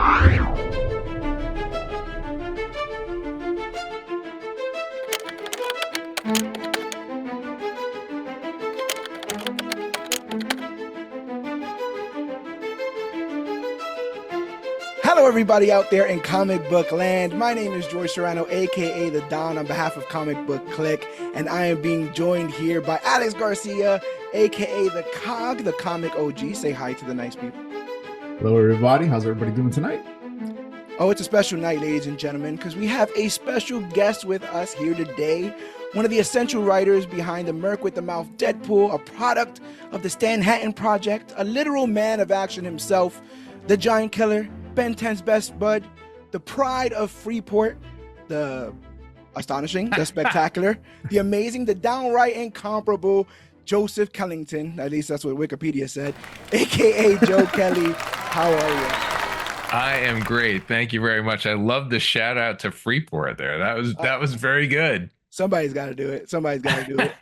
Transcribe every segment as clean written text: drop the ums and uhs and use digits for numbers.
Hello, everybody out there in comic book land. My name is George Serrano, aka The Don, on behalf of Comic Book Click, and I am being joined here by Alex Garcia, aka The Cog, the comic OG. Say hi to the nice people. Hello, everybody. How's everybody doing tonight? Oh, it's a special night, ladies and gentlemen, because we have a special guest with us here today. One of the essential writers behind the Merc with the Mouth Deadpool, a product of the Stan Hatton Project, a literal man of action himself, the Giant Killer, Ben 10's best bud, the pride of Freeport, the astonishing, the spectacular, the amazing, the downright incomparable Joseph Kellington. At least that's what Wikipedia said, aka Joe Kelly. How are you? I am great. Thank you very much. I love the shout out to Freeport there. That was very good. Somebody's got to do it. Somebody's got to do it.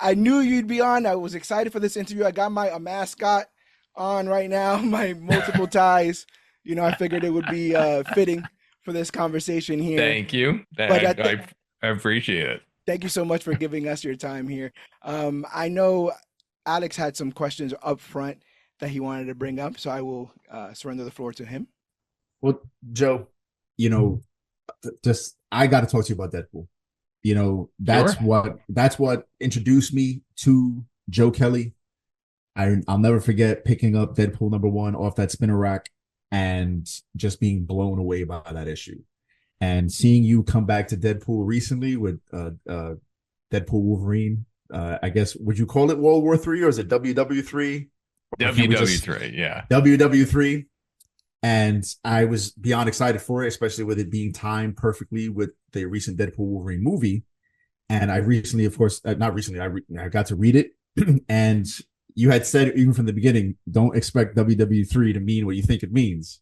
I knew you'd be on. I was excited for this interview. I got my mascot on right now, my multiple ties. You know, I figured it would be fitting for this conversation here. Thank you. I appreciate it. Thank you so much for giving us your time here. I know Alex had some questions up front that he wanted to bring up, so I will surrender the floor to him. Well, Joe, you know, I got to talk to you about Deadpool. You know, that's what introduced me to Joe Kelly. I'll never forget picking up Deadpool #1 off that spinner rack and just being blown away by that issue. And seeing you come back to Deadpool recently with Deadpool Wolverine, I guess, would you call it World War III or is it WW3? WW3, yeah. WW3. And I was beyond excited for it, especially with it being timed perfectly with the recent Deadpool Wolverine movie. And I recently, of course, not recently, I got to read it. And you had said even from the beginning, don't expect WW3 to mean what you think it means.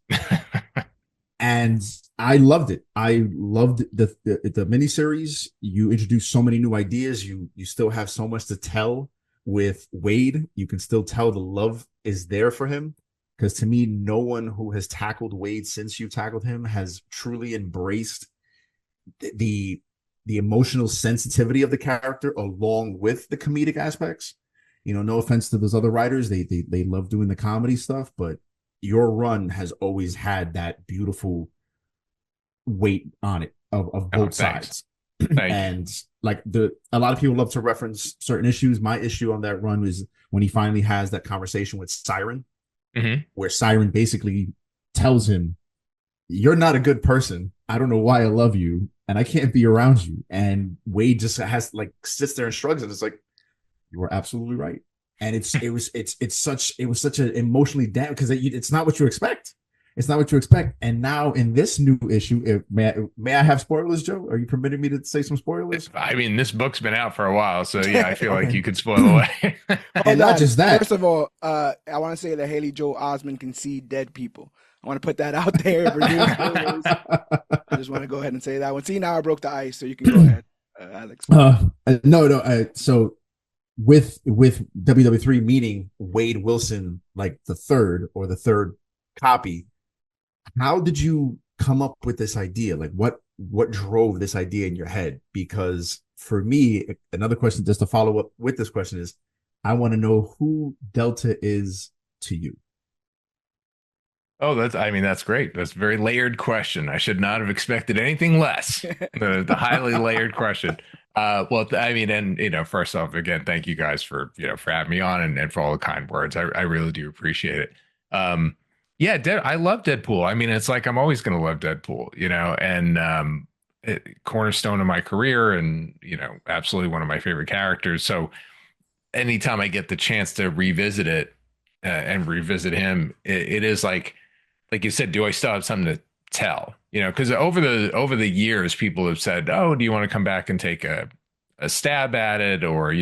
And I loved it. I loved the miniseries. You introduced so many new ideas. You still have so much to tell with Wade. You can still tell the love is there for him. Because to me, no one who has tackled Wade since you tackled him has truly embraced the emotional sensitivity of the character along with the comedic aspects. You know, no offense to those other writers. They love doing the comedy stuff, but your run has always had that beautiful weight on it of both sides. And like a lot of people love to reference certain issues. My issue on that run was when he finally has that conversation with Siren, where Siren basically tells him, "You're not a good person. I don't know why I love you, and I can't be around you." And Wade just sits there and shrugs, and it's like, you were absolutely right. And it was such an emotionally damn, because it's not what you expect. It's not what you expect. And now in this new issue, may I have spoilers, Joe? Are you permitting me to say some spoilers? I mean, this book's been out for a while, so yeah, I feel like you could spoil away. And not just that. First of all, I want to say that Haley Joel Osment can see dead people. I want to put that out there for new spoilers. I just want to go ahead and say that one. See, now I broke the ice, so you can go ahead, Alex. No. So with WW3 meaning Wade Wilson, like the third copy, how did you come up with this idea? Like what drove this idea in your head? Because for me, another question just to follow up with this question is, I want to know who Delta is to you. Oh, that's great. That's a very layered question. I should not have expected anything less. The highly layered question. First off, again, thank you guys for having me on and for all the kind words. I really do appreciate it. I love Deadpool. I mean, it's like I'm always going to love Deadpool, and cornerstone of my career, and absolutely one of my favorite characters. So anytime I get the chance to revisit it and revisit him, it is like you said, do I still have something to tell? Because over the years, people have said, "Oh, do you want to come back and take a stab at it, or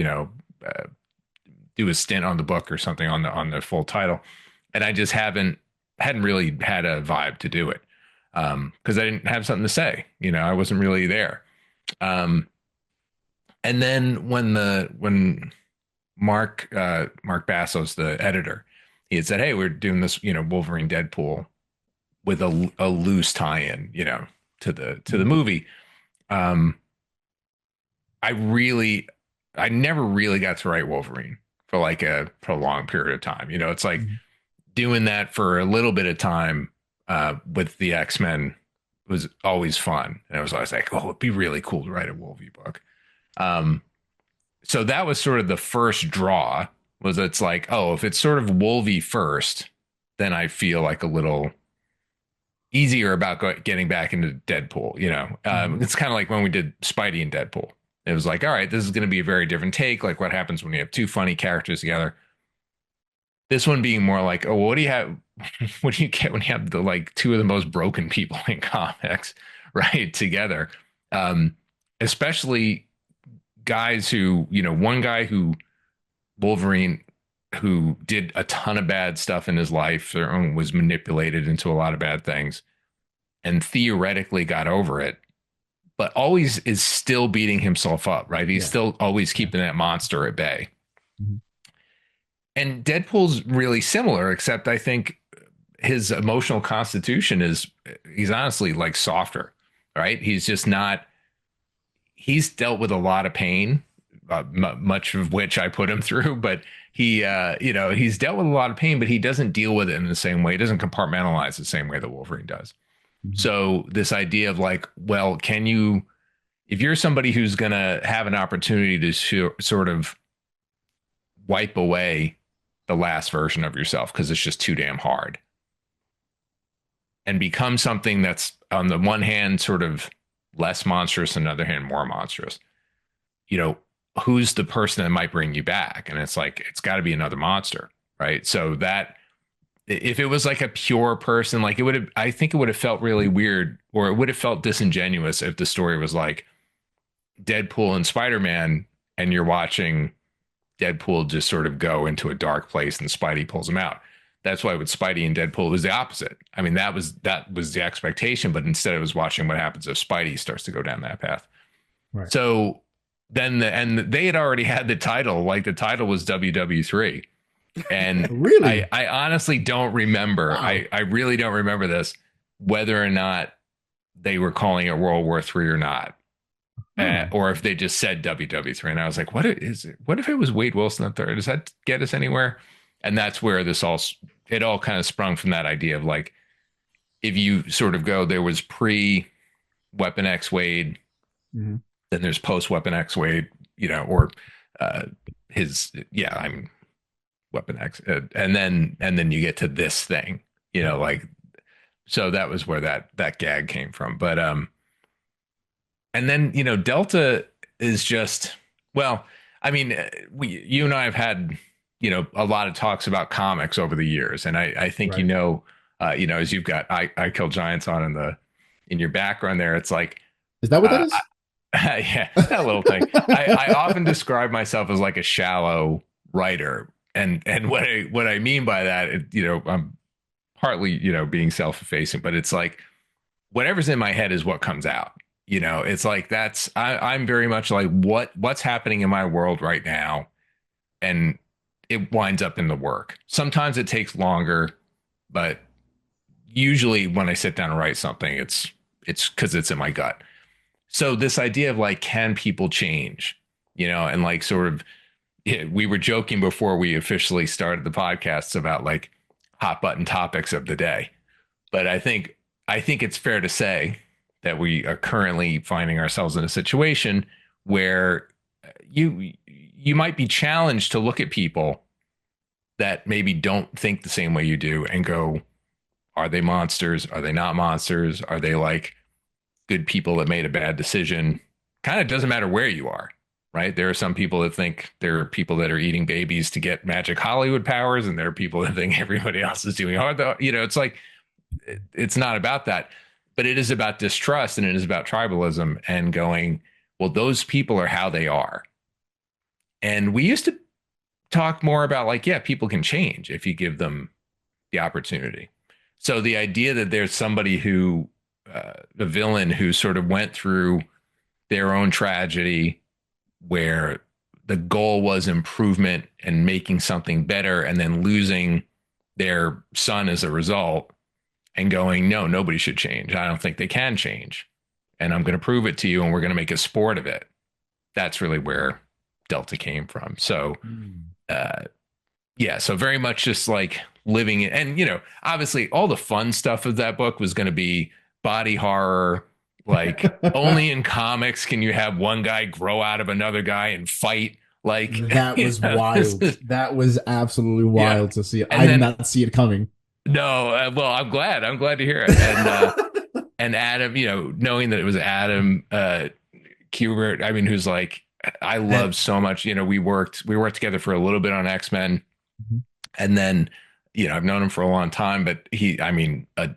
do a stint on the book or something on the full title?" And I just hadn't really had a vibe to do it because I didn't have something to say. I wasn't really there. And then when Mark Bassos, the editor, he had said, "Hey, we're doing this, Wolverine Deadpool with a loose tie-in, to the movie. Um, I really, I never really got to write Wolverine for like a prolonged period of time. It's like Mhm. doing that for a little bit of time with the X-Men was always fun. And it was always like, oh, it'd be really cool to write a Wolvie book. Um, so that was sort of the first draw, was it's like, oh, if it's sort of Wolvie first, then I feel like a little easier about getting back into Deadpool. Mhm. It's kind of like when we did Spidey and Deadpool. It was like, all right, this is going to be a very different take. Like what happens when you have two funny characters together. This one being more like, oh, what do you have? What do you get when you have the like two of the most broken people in comics, right, together? Um, Especially guys who, one guy who Wolverine, who did a ton of bad stuff in his life, or was manipulated into a lot of bad things, and theoretically got over it, but always is still beating himself up, right? He's Yeah. still always Yeah. keeping that monster at bay. Mhm. And Deadpool's really similar, except I think his emotional constitution he's honestly like softer, right? He's just not, he's dealt with a lot of pain, much of which I put him through, but he's dealt with a lot of pain, but he doesn't deal with it in the same way. He doesn't compartmentalize the same way that Wolverine does. Mhm. So this idea of like, well, if you're somebody who's going to have an opportunity to sort of wipe away the last version of yourself because it's just too damn hard, and become something that's on the one hand sort of less monstrous, on the other hand more monstrous, you know, who's the person that might bring you back? And it's like, it's got to be another monster, right? So that if it was like a pure person, like I think it would have felt really weird, or it would have felt disingenuous if the story was like Deadpool and Spider-Man, and you're watching Deadpool just sort of go into a dark place and Spidey pulls him out. That's why with Spidey and Deadpool it was the opposite. I mean, that was the expectation, but instead it was watching what happens if Spidey starts to go down that path. Right. So then they had already had the title, like the title was WW3. And I, Really? I honestly don't remember. Wow. I really don't remember this, whether or not they were calling it World War III or not. Huh. Or if they just said WW3, and I was like, "What is it? What if it was Wade Wilson the third? Does that get us anywhere?" And that's where it all kind of sprung from that idea of like, if you sort of go, there was pre Weapon X Wade, Mhm. then there's post Weapon X Wade, or uh, I mean, Weapon X, and then you get to this thing, Right. like, so that was where that gag came from, but and then, Delta is just, well, I mean, you and I have had, a lot of talks about comics over the years. And I think, Right. as you've got I Kill Giants on in your background there, it's like, Is that what that uh, is? yeah, that little thing. I often describe myself as like a shallow writer. And what I mean by that, I'm partly, being self-effacing, but it's like, whatever's in my head is what comes out. It's like I'm very much like what's happening in my world right now, and it winds up in the work. Sometimes it takes longer, but usually when I sit down and write something, it's because it's in my gut. So this idea of like, can people change? And like sort of, we were joking before we officially started the podcasts about like hot button topics of the day. But I think it's fair to say that we are currently finding ourselves in a situation where you might be challenged to look at people that maybe don't think the same way you do and go, are they monsters? Are they not monsters? Are they like good people that made a bad decision? Kind of doesn't matter where you are, right? There are some people that think there are people that are eating babies to get magic Hollywood powers, and there are people that think everybody else is doing hard. Though, it's like, it's not about that, but it is about distrust, and it is about tribalism and going, well, those people are how they are. And we used to talk more about like, yeah, people can change if you give them the opportunity. So the idea that there's somebody the villain who sort of went through their own tragedy, where the goal was improvement and making something better, and then losing their son as a result, and going, no, nobody should change. I don't think they can change. And I'm going to prove it to you, and we're going to make a sport of it. That's really where Delta came from. So, uh, yeah, so very much just like living it. And, obviously all the fun stuff of that book was going to be body horror. Like, only in comics can you have one guy grow out of another guy and fight. Like, That was wild. That was absolutely wild to see. And I did then, not see it coming. no, well, I'm glad. I'm glad to hear it. And Adam, knowing that it was Adam Kubert, I mean, who's like, I love so much. We worked together for a little bit on X-Men, and then I've known him for a long time, but a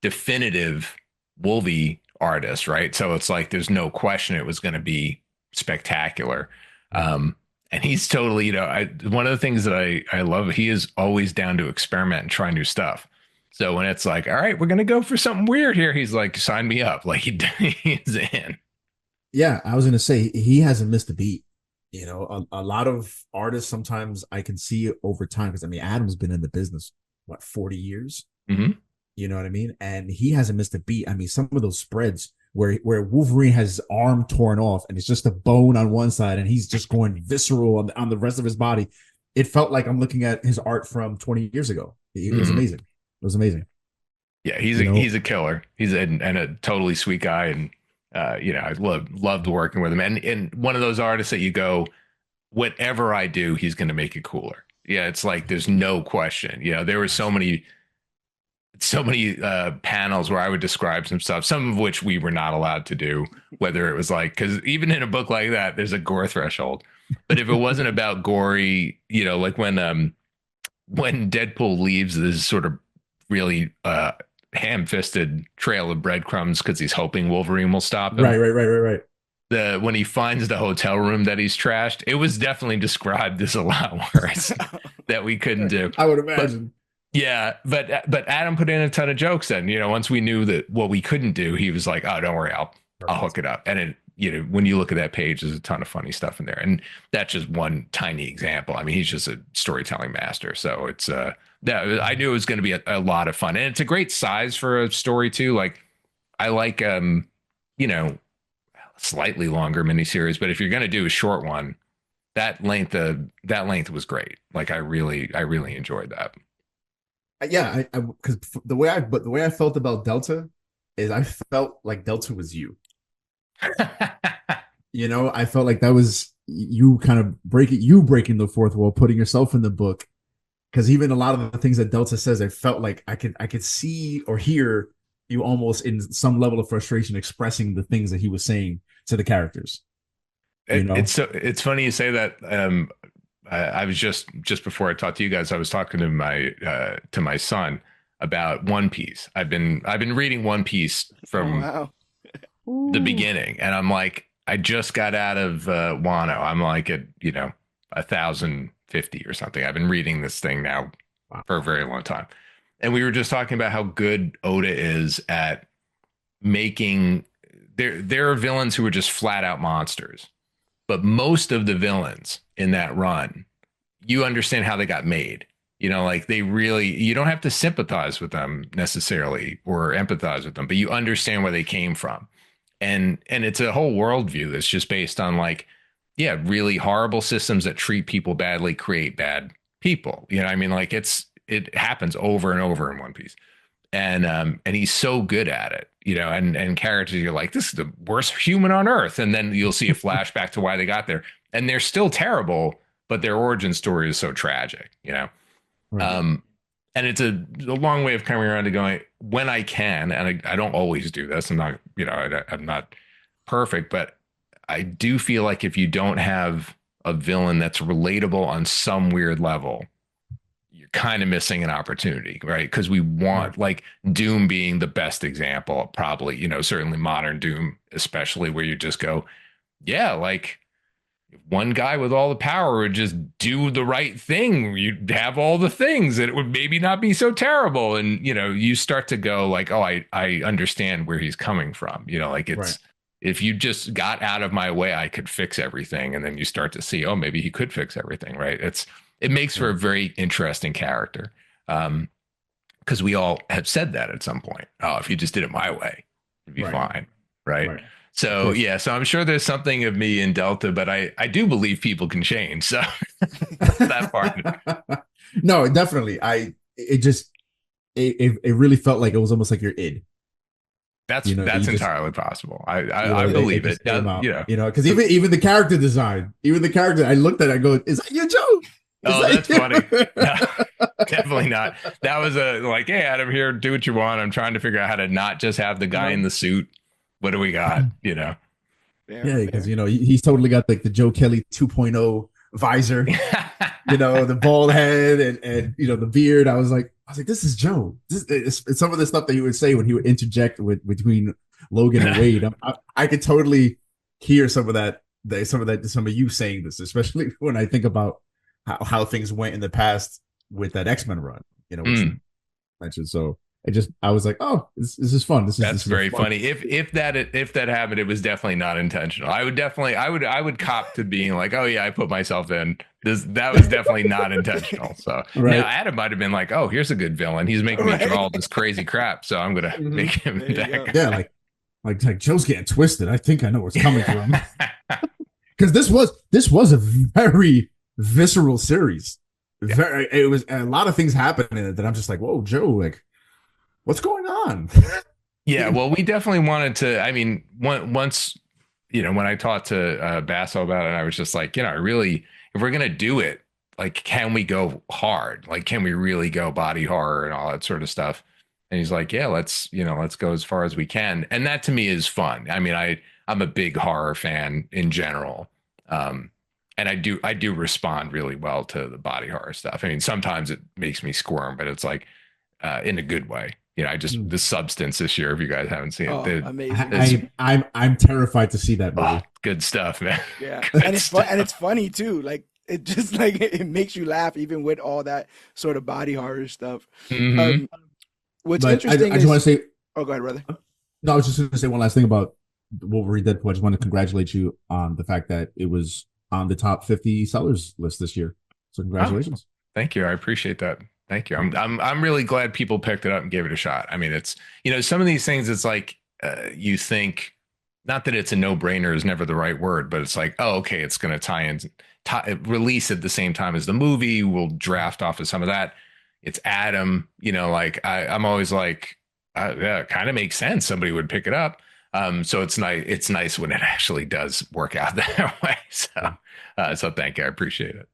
definitive Wolvie artist, right? So it's like there's no question it was going to be spectacular. And he's totally, one of the things that I love, he is always down to experiment and try new stuff. So when it's like, all right, we're going to go for something weird here, he's like, sign me up. Like, he's in. Yeah, I was going to say, he hasn't missed a beat. A lot of artists, sometimes I can see over time, because Adam's been in the business, 40 years? Mm-hmm. You know what I mean? And he hasn't missed a beat. Some of those spreads where Wolverine has his arm torn off and it's just a bone on one side and he's just going visceral on the rest of his body. It felt like I'm looking at his art from 20 years ago. It was amazing. It was amazing. Yeah, he's a killer. He's a totally sweet guy, and I loved working with him. And one of those artists that you go, whatever I do, he's going to make it cooler. Yeah, it's like there's no question. There were so many panels where I would describe some stuff, some of which we were not allowed to do, whether it was like, because even in a book like that, there's a gore threshold. But if it wasn't about gory, like when Deadpool leaves this sort of really ham-fisted trail of breadcrumbs because he's hoping Wolverine will stop him. Right. When he finds the hotel room that he's trashed, it was definitely described as a lot worse that we couldn't do. I would imagine. Yeah, but Adam put in a ton of jokes. And once we knew that what we couldn't do, he was like, "Oh, don't worry, I'll hook it up." And it, when you look at that page, there's a ton of funny stuff in there. And that's just one tiny example. He's just a storytelling master. So it's I knew it was going to be a lot of fun, and it's a great size for a story too. Like, I like slightly longer miniseries, but if you're going to do a short one, that length was great. Like, I really enjoyed that. Yeah, because the way I felt about Delta is I felt like Delta was you. I felt like that was you kind of breaking the fourth wall, putting yourself in the book. Because even a lot of the things that Delta says, I felt like I could see or hear you almost in some level of frustration expressing the things that he was saying to the characters. It's funny you say that. I was just before I talked to you guys, I was talking to my son about One Piece. I've been reading One Piece from the beginning, and I'm like, I just got out of Wano. I'm like at 1,050 or something. I've been reading this thing now for a very long time, and we were just talking about how good Oda is at making. There are villains who are just flat out monsters. But most of the villains in that run, you understand how they got made. Like, they really, you don't have to sympathize with them necessarily or empathize with them, but you understand where they came from. And it's a whole worldview that's just based on, like, really horrible systems that treat people badly create bad people. Like, it happens over and over in One Piece. And he's so good at it, and characters, you're like, this is the worst human on earth. And then you'll see a flashback to why they got there. And they're still terrible, but their origin story is so tragic, Right. And it's a long way of coming around to going, when I can, and I don't always do this. I'm not, I'm not perfect, but I do feel like if you don't have a villain that's relatable on some weird level, kind of missing an opportunity, right? Because we want, like, Doom being the best example, probably, certainly modern Doom, especially, where you just go, like, if one guy with all the power would just do the right thing, you'd have all the things and it would maybe not be so terrible. And, you start to go like, oh, I understand where he's coming from. Like, it's, if you just got out of my way, I could fix everything. And then you start to see, oh, maybe he could fix everything, right? It makes for a very interesting character. because we all have said that at some point. Oh, if you just did it my way, it'd be Right. fine. Right. Right. So, yeah. So I'm sure there's something of me in Delta, but I do believe people can change. So that part. No, definitely. It just, it really felt like it was almost like your id. That's You just, entirely possible. I they believe it. just came out, You know, because even the character design, even the character, I looked at it, I go, is that your Joe? Oh, that's funny. No, definitely not. That was a like, hey, Adam, here, do what you want. I'm trying to figure out how to not just have the guy in the suit. What do we got? You know? Yeah, because he's totally got like the Joe Kelly 2.0 visor, the bald head and the beard. I was like, this is Joe. It's some of the stuff that he would say when he would interject between Logan and Wade. I could totally hear some of you saying this, especially when I think about how things went in the past with that X-Men run, which you mentioned. So I was like, oh, this is fun. This is very funny. If that happened, it was definitely not intentional. I would cop to being like, oh yeah, I put myself in this. That was definitely not intentional. So right. Now Adam might have been like, oh, here's a good villain. He's making me draw all this crazy crap, so I'm gonna make him back. Yeah, like Joe's getting twisted. I think I know what's coming from. Because this was a very visceral series. It was a lot of things happening in it that I'm just like, whoa, Joe, like, what's going on? Yeah, well, we definitely wanted to. I mean, once when I talked to Basso about it, I was just like, really, if we're gonna do it, like, can we go hard? Like, can we really go body horror and all that sort of stuff? And he's like, yeah, let's go as far as we can. And that to me is fun. I mean, I'm a big horror fan in general. And I do respond really well to the body horror stuff. I mean, sometimes it makes me squirm, but it's like in a good way. The Substance this year, if you guys haven't seen it. Amazing. I'm terrified to see that movie. Oh, good stuff, man. Yeah. And it's funny too. Like, it just like it makes you laugh even with all that sort of body horror stuff. Mm-hmm. What's interesting I just want to say, oh, go ahead, brother. No, I was just going to say one last thing about Wolverine Deadpool. I just want to congratulate you on the fact that it was on the top 50 sellers list this year. So congratulations. Oh, thank you. I appreciate that. Thank you. I'm really glad people picked it up and gave it a shot. I mean, it's, some of these things, it's like you think, not that it's a no-brainer is never the right word, but it's like, oh, okay, it's going to tie in, release at the same time as the movie. We'll draft off of some of that. It's Adam, like I'm always like, yeah, it kind of makes sense. Somebody would pick it up. So it's nice. It's nice when it actually does work out that way. So thank you. I appreciate it.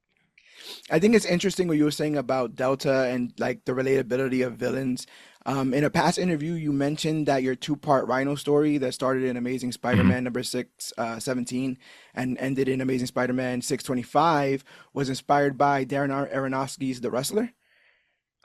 I think it's interesting what you were saying about Delta and like the relatability of villains. In a past interview, you mentioned that your two-part Rhino story that started in Amazing Spider-Man number 617 and ended in Amazing Spider-Man 625 was inspired by Darren Aronofsky's The Wrestler.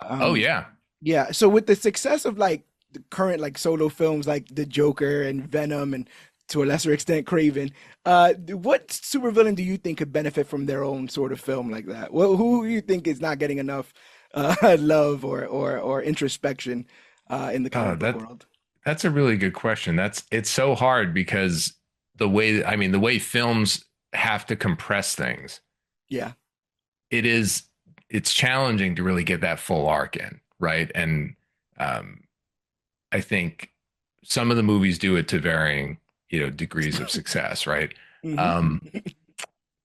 Oh yeah. Yeah. So with the success of like the current like solo films like The Joker and Venom and to a lesser extent Craven, what supervillain do you think could benefit from their own sort of film like that? Well, who do you think is not getting enough love or introspection in the comic book world? That's a really good question. It's so hard because the way films have to compress things. Yeah. It's challenging to really get that full arc in, right? And I think some of the movies do it to varying, degrees of success, right?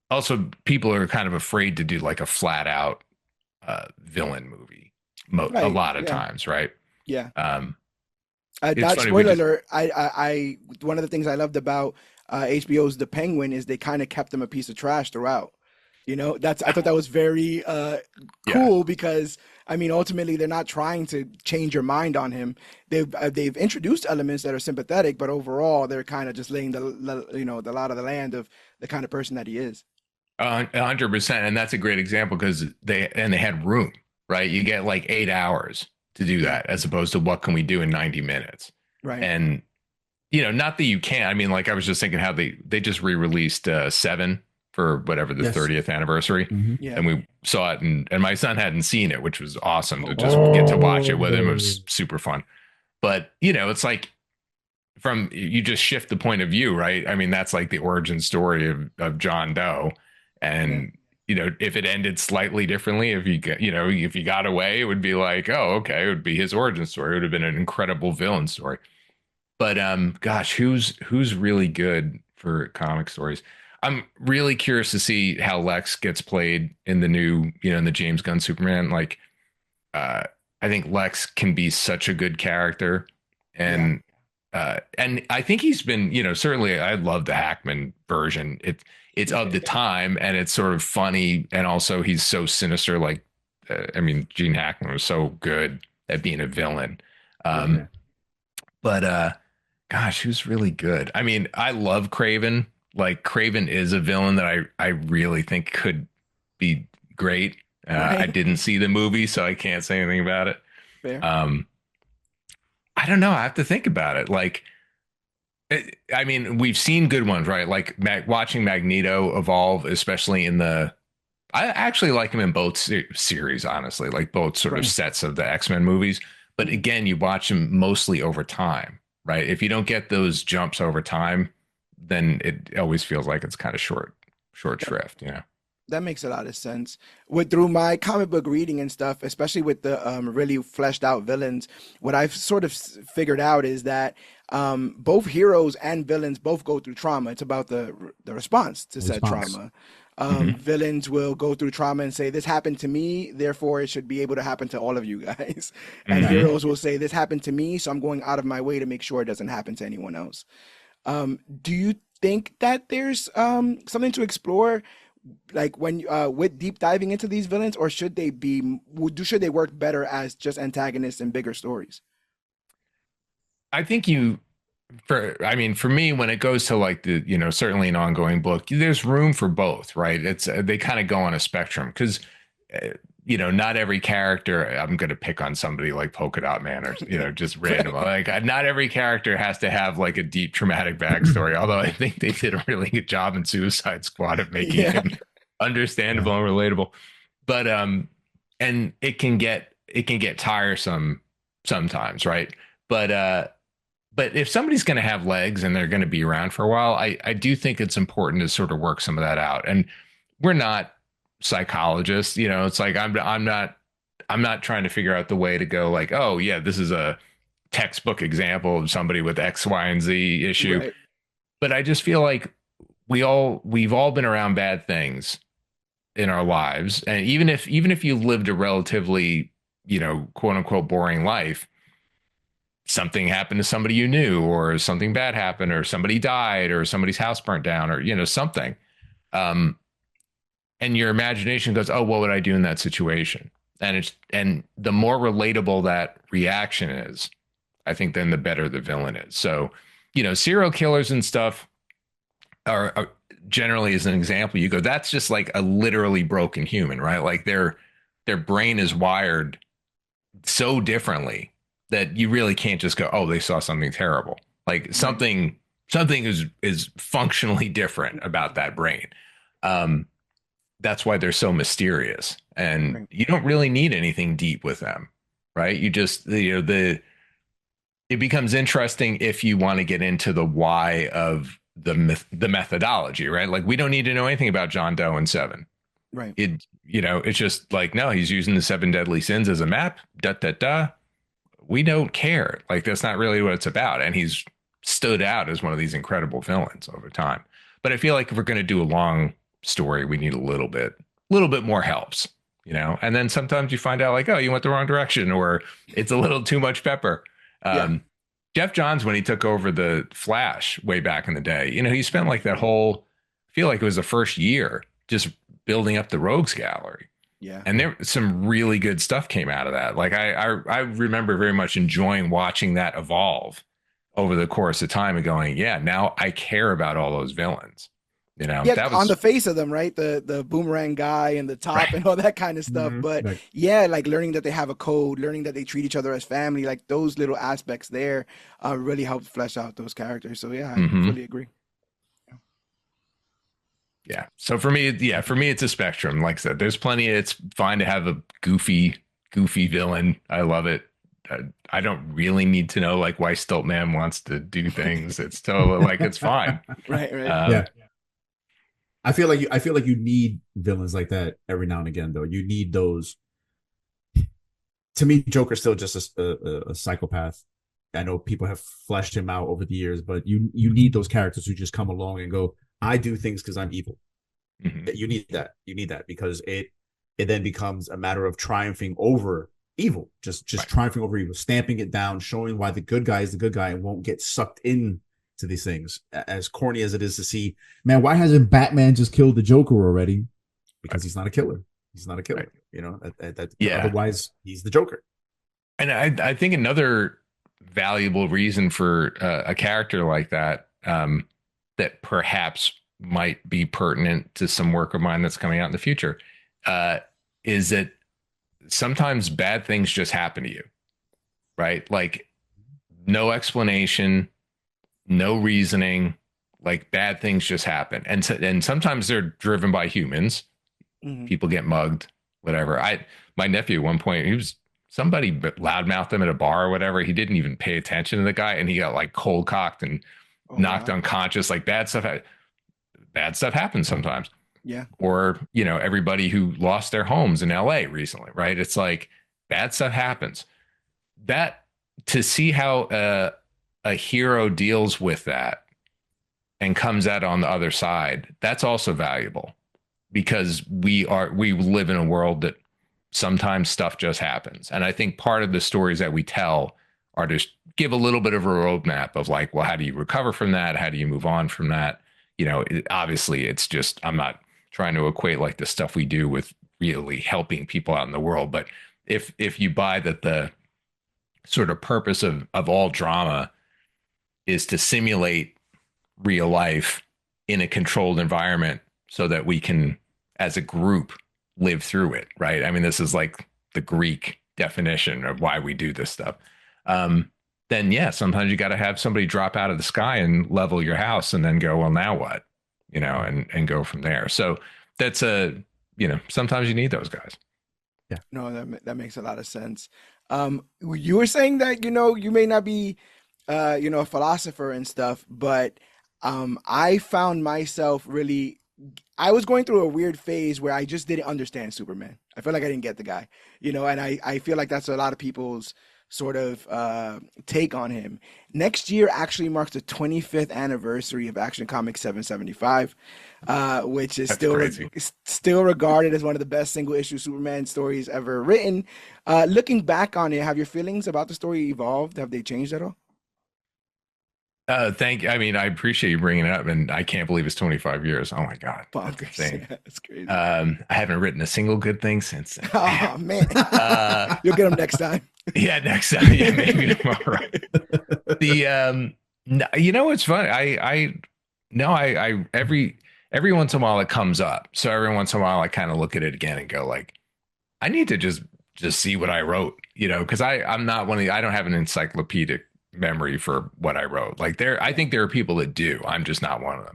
Also, people are kind of afraid to do like a flat out villain movie a lot of times, right? Yeah. It's spoiler alert. I one of the things I loved about HBO's The Penguin is they kind of kept him a piece of trash throughout. I thought that was very cool because I mean ultimately they're not trying to change your mind on him. They've introduced elements that are sympathetic, but overall they're kind of just laying the lot of the land of the kind of person that he is. 100%, and that's a great example because they had room, right? You get like 8 hours to do that as opposed to what can we do in 90 minutes, right? And not that you can't. I mean, like I was just thinking how they just re-released Seven for whatever the 30th anniversary. Yeah. And we saw it and my son hadn't seen it, which was awesome to just get to watch it with him. It was super fun. But, it's like you just shift the point of view, right? I mean, that's like the origin story of John Doe. And, you know, if it ended slightly differently, if if he got away, it would be like, oh, okay, it would be his origin story. It would have been an incredible villain story. But gosh, who's really good for comic stories? I'm really curious to see how Lex gets played in the new, in the James Gunn Superman. Like, uh, I think Lex can be such a good character, Yeah. and I think he's been, certainly I love the Hackman version. It's of the time, and it's sort of funny, and also he's so sinister. Like, I mean, Gene Hackman was so good at being a villain. Right. Um, but gosh, who's really good? I mean, I love Craven. Like, Craven is a villain that I really think could be great. I Right. didn't see the movie, so I can't say anything about it. Fair. Um, I don't know. I have to think about it. Like, I mean, we've seen good ones, right? Like watching Magneto evolve, especially in the. I actually like him in both series, honestly, like both sort of Right. sets of the X-Men movies. But again, you watch him mostly over time, right? If you don't get those jumps over time, then it always feels like it's kind of short That, shrift, you know? that makes a lot of sense. With through my comic book reading and stuff, especially with the really fleshed out villains, what I've sort of figured out is that both heroes and villains both go through trauma. It's about the response to said Response. trauma. Hmm. Villains will go through trauma and say, "This happened to me, therefore it should be able to happen to all of you guys." And Hmm. heroes will say, "This happened to me, so I'm going out of my way to make sure it doesn't happen to anyone else." Do you think that there's something to explore, like when with deep diving into these villains, or should they be should they work better as just antagonists in bigger stories? I think I mean, for me, when it goes to like the, certainly an ongoing book, there's room for both, right? It's they kind of go on a spectrum because, uh, not every character. I'm going to pick on somebody like Polka Dot Man or just random. Right. Like, not every character has to have like a deep traumatic backstory. Although I think they did a really good job in Suicide Squad of making Yeah. him understandable Yeah. and relatable. But and it can get tiresome sometimes, right? But but if somebody's going to have legs and they're going to be around for a while, I do think it's important to sort of work some of that out. And we're not psychologists, it's like I'm not trying to figure out the way to go like, oh yeah, this is a textbook example of somebody with X, Y, and Z issue. Right. But I just feel like we've all been around bad things in our lives. And even if you lived a relatively, quote unquote boring life, something happened to somebody you knew, or something bad happened, or somebody died, or somebody's house burnt down, or something. Um, and your imagination goes, "Oh, what would I do in that situation?" And the more relatable that reaction is, I think, then the better the villain is. So, serial killers and stuff are generally, as an example, you go, that's just like a literally broken human, right? Like their brain is wired so differently that you really can't just go, oh, they saw something terrible. Like Right. something is functionally different about that brain. Um, that's why they're so mysterious, and Right. you don't really need anything deep with them, right? You just the it becomes interesting if you want to get into the why of the methodology, right? Like, we don't need to know anything about John Doe and Seven. Right. It's just like, no, he's using the seven deadly sins as a map. Da da da. We don't care. Like, that's not really what it's about. And he's stood out as one of these incredible villains over time. But I feel like if we're going to do a long story, we need a little bit more helps, And then sometimes you find out like, oh, you went the wrong direction, or it's a little too much pepper. Yeah. Um, Jeff Johns, when he took over the Flash way back in the day, he spent like that whole, I feel like it was the first year, just building up the rogues gallery, Yeah. and there some really good stuff came out of that. Like, I remember very much enjoying watching that evolve over the course of time and going, yeah, now I care about all those villains. Yeah, That on the was face of them, right? The boomerang guy and the top right. and all that kind of stuff. Mhm. But Like, yeah, like learning that they have a code, learning that they treat each other as family, like those little aspects there really helped flesh out those characters. So yeah, I Hmm. fully agree. Yeah. So for me, it's a spectrum. Like I said, there's plenty. It's fine to have a goofy villain. I love it. I don't really need to know like why Stiltman wants to do things. It's totally like, it's fine. Right, right. Um, yeah. I feel like you need villains like that every now and again, though. You need those. To me, Joker's still just a psychopath. I know people have fleshed him out over the years, but you need those characters who just come along and go, I do things because I'm evil. Mhm. You need that. You need that because it then becomes a matter of triumphing over evil, just Right. triumphing over evil, stamping it down, showing why the good guy is the good guy and won't get sucked in to these things. As corny as it is to see, man, why hasn't Batman just killed the Joker already? Because he's not a killer. He's not a killer. Right. You know, Yeah. otherwise he's the Joker. And I think another valuable reason for a character like that, that perhaps might be pertinent to some work of mine that's coming out in the future, is that sometimes bad things just happen to you, right? Like no explanation, no reasoning, like bad things just happen. And sometimes they're driven by humans. Mhm. People get mugged, whatever. My nephew at one point, somebody loudmouthed him at a bar or whatever. He didn't even pay attention to the guy, and he got like cold cocked and knocked unconscious. Like bad stuff happens sometimes. Yeah. Or, you know, everybody who lost their homes in LA recently, right? It's like bad stuff happens. That to see how a hero deals with that and comes out on the other side, that's also valuable, because we live in a world that sometimes stuff just happens. And I think part of the stories that we tell are to give a little bit of a roadmap of like, well, how do you recover from that? How do you move on from that? You know, obviously it's just, I'm not trying to equate like the stuff we do with really helping people out in the world. But if you buy that the sort of purpose of all drama is to simulate real life in a controlled environment so that we can, as a group, live through it, right? I mean, this is like the Greek definition of why we do this stuff. Then yeah, sometimes you got to have somebody drop out of the sky and level your house and then go, well, now what? You know, and go from there. So that's sometimes you need those guys. Yeah. No, that makes a lot of sense. You were saying that, you may not be, a philosopher and stuff, but I found myself I was going through a weird phase where I just didn't understand Superman. I feel like I didn't get the guy, and I feel like that's a lot of people's sort of take on him. Next year actually marks the 25th anniversary of Action Comics 775, which is still regarded as one of the best single issue Superman stories ever written. Looking back on it, have your feelings about the story evolved? Have they changed at all? Thank you. I mean, I appreciate you bringing it up, and I can't believe it's 25 years. Oh my God. Bonkers. That's insane. Yeah, that's crazy. I haven't written a single good thing since then. Oh man. You'll get them next time. Yeah, next time. Yeah, maybe tomorrow. It's funny. I every once in a while it comes up. So every once in a while I kind of look at it again and go like, I need to just see what I wrote, because I'm not one of I don't have an encyclopedic memory for what I wrote. Like I think there are people that do. I'm just not one of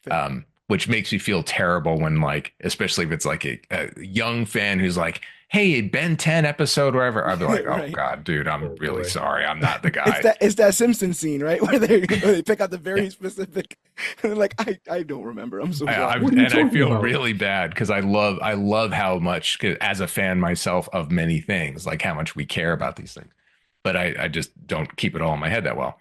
them. Which makes me feel terrible when, like, especially if it's like a young fan who's like, hey, Ben 10 episode, wherever. I'll be like, oh Right. God, dude, I'm really sorry. I'm not the guy. It's that Simpsons scene, right? Where they pick out the very specific, like, I don't remember. I'm so sorry. I feel really bad because I love how much, as a fan myself of many things, like how much we care about these things. But I just don't keep it all in my head that well.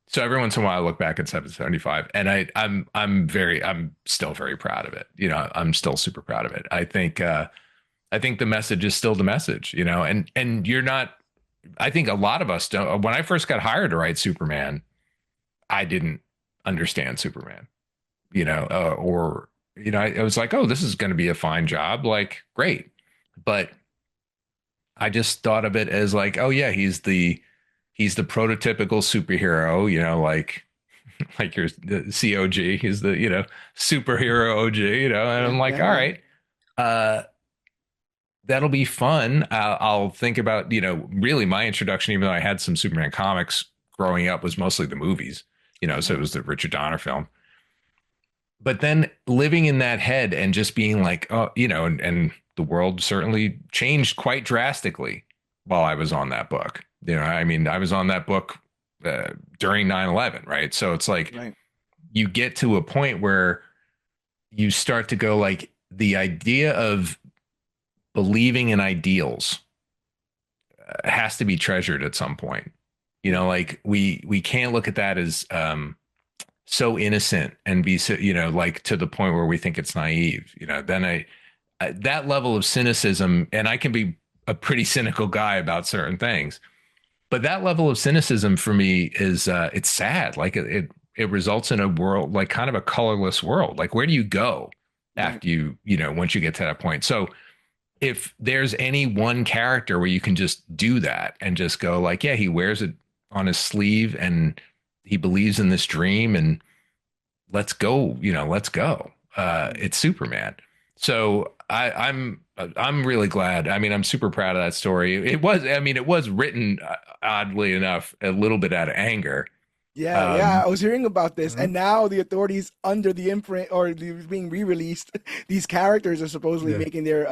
So every once in a while I look back at 775 and I'm still very proud of it. I'm still super proud of it. I think the message is still the message, and you're not, I think a lot of us don't. When I first got hired to write Superman, I didn't understand Superman, I was like, oh, this is going to be a fine job. Like, great. But I just thought of it as like, oh yeah, he's the prototypical superhero, like your the COG, he's the, superhero OG, and I'm like, all right, that'll be fun. I'll think about, really my introduction, even though I had some Superman comics growing up, was mostly the movies, so it was the Richard Donner film. But then living in that head and just being like, oh, and the world certainly changed quite drastically while I was on that book. I mean, I was on that book during 9/11, right? So it's like, Right. you get to a point where you start to go like the idea of believing in ideals has to be treasured at some point. You know, like we can't look at that as so innocent and be so, you know, like to the point where we think it's naive. You know, then I that level of cynicism, and I can be a pretty cynical guy about certain things, but that level of cynicism for me is it's sad. Like it results in a world like kind of a colorless world. Like where do you go Right. after you know once you get to that point? So if there's any one character where you can just do that and just go like, yeah, he wears it on his sleeve and he believes in this dream and let's go, you know, let's go. It's Superman. So I'm really glad. I mean, I'm super proud of that story. It was, I mean, it was written oddly enough a little bit out of anger. Yeah, yeah, I Um, was hearing about this, Uh-huh. and now the authorities, under the imprint or being re-released, these characters are supposedly Yeah. making their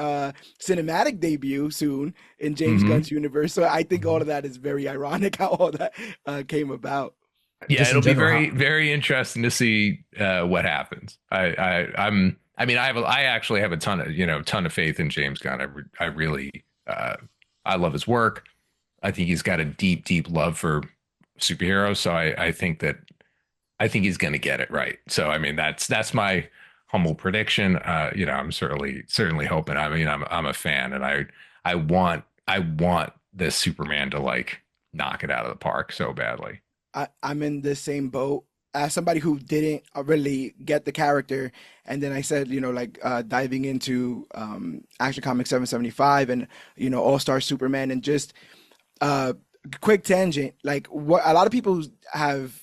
cinematic debut soon in James mhm. Gunn's universe. So I think all Mhm. of that is very ironic how all that came about. Yeah, Just in it'll be general, very, how, very interesting to see what happens. I mean, I actually have a ton of, you know, ton of faith in James Gunn. I really, uh, I love his work. I think he's got a deep, deep love for superheroes. So I think he's going to get it right. So I mean, that's my humble prediction. You know, I'm certainly hoping. I mean, I'm a fan, and I want this Superman to like knock it out of the park so badly. I'm in the same boat as somebody who didn't really get the character, and then I said, like diving into Action Comics 775 and All Star Superman, and just uh quick tangent, like what a lot of people have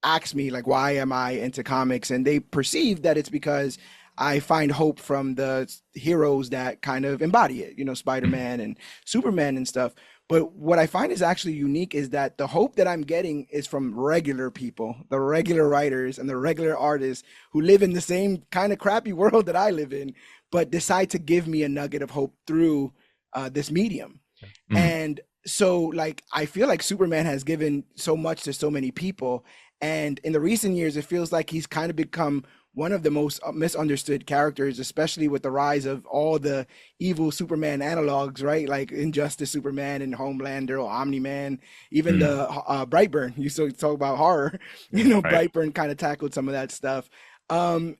asked me, like, why am I into comics, and they perceive that it's because I find hope from the heroes that kind of embody it, Spider-Man and Superman and stuff. But what I find is actually unique is that the hope that I'm getting is from regular people, the regular writers and the regular artists who live in the same kind of crappy world that I live in, but decide to give me a nugget of hope through this medium. Mm. And so, like, I feel like Superman has given so much to so many people. And in the recent years, it feels like he's kind of become one of the most misunderstood characters, especially with the rise of all the evil Superman analogs, right? Like Injustice Superman and Homelander or Omni-Man, even Mm. the Brightburn. You still talk about horror, Right. Brightburn kind of tackled some of that stuff. Um,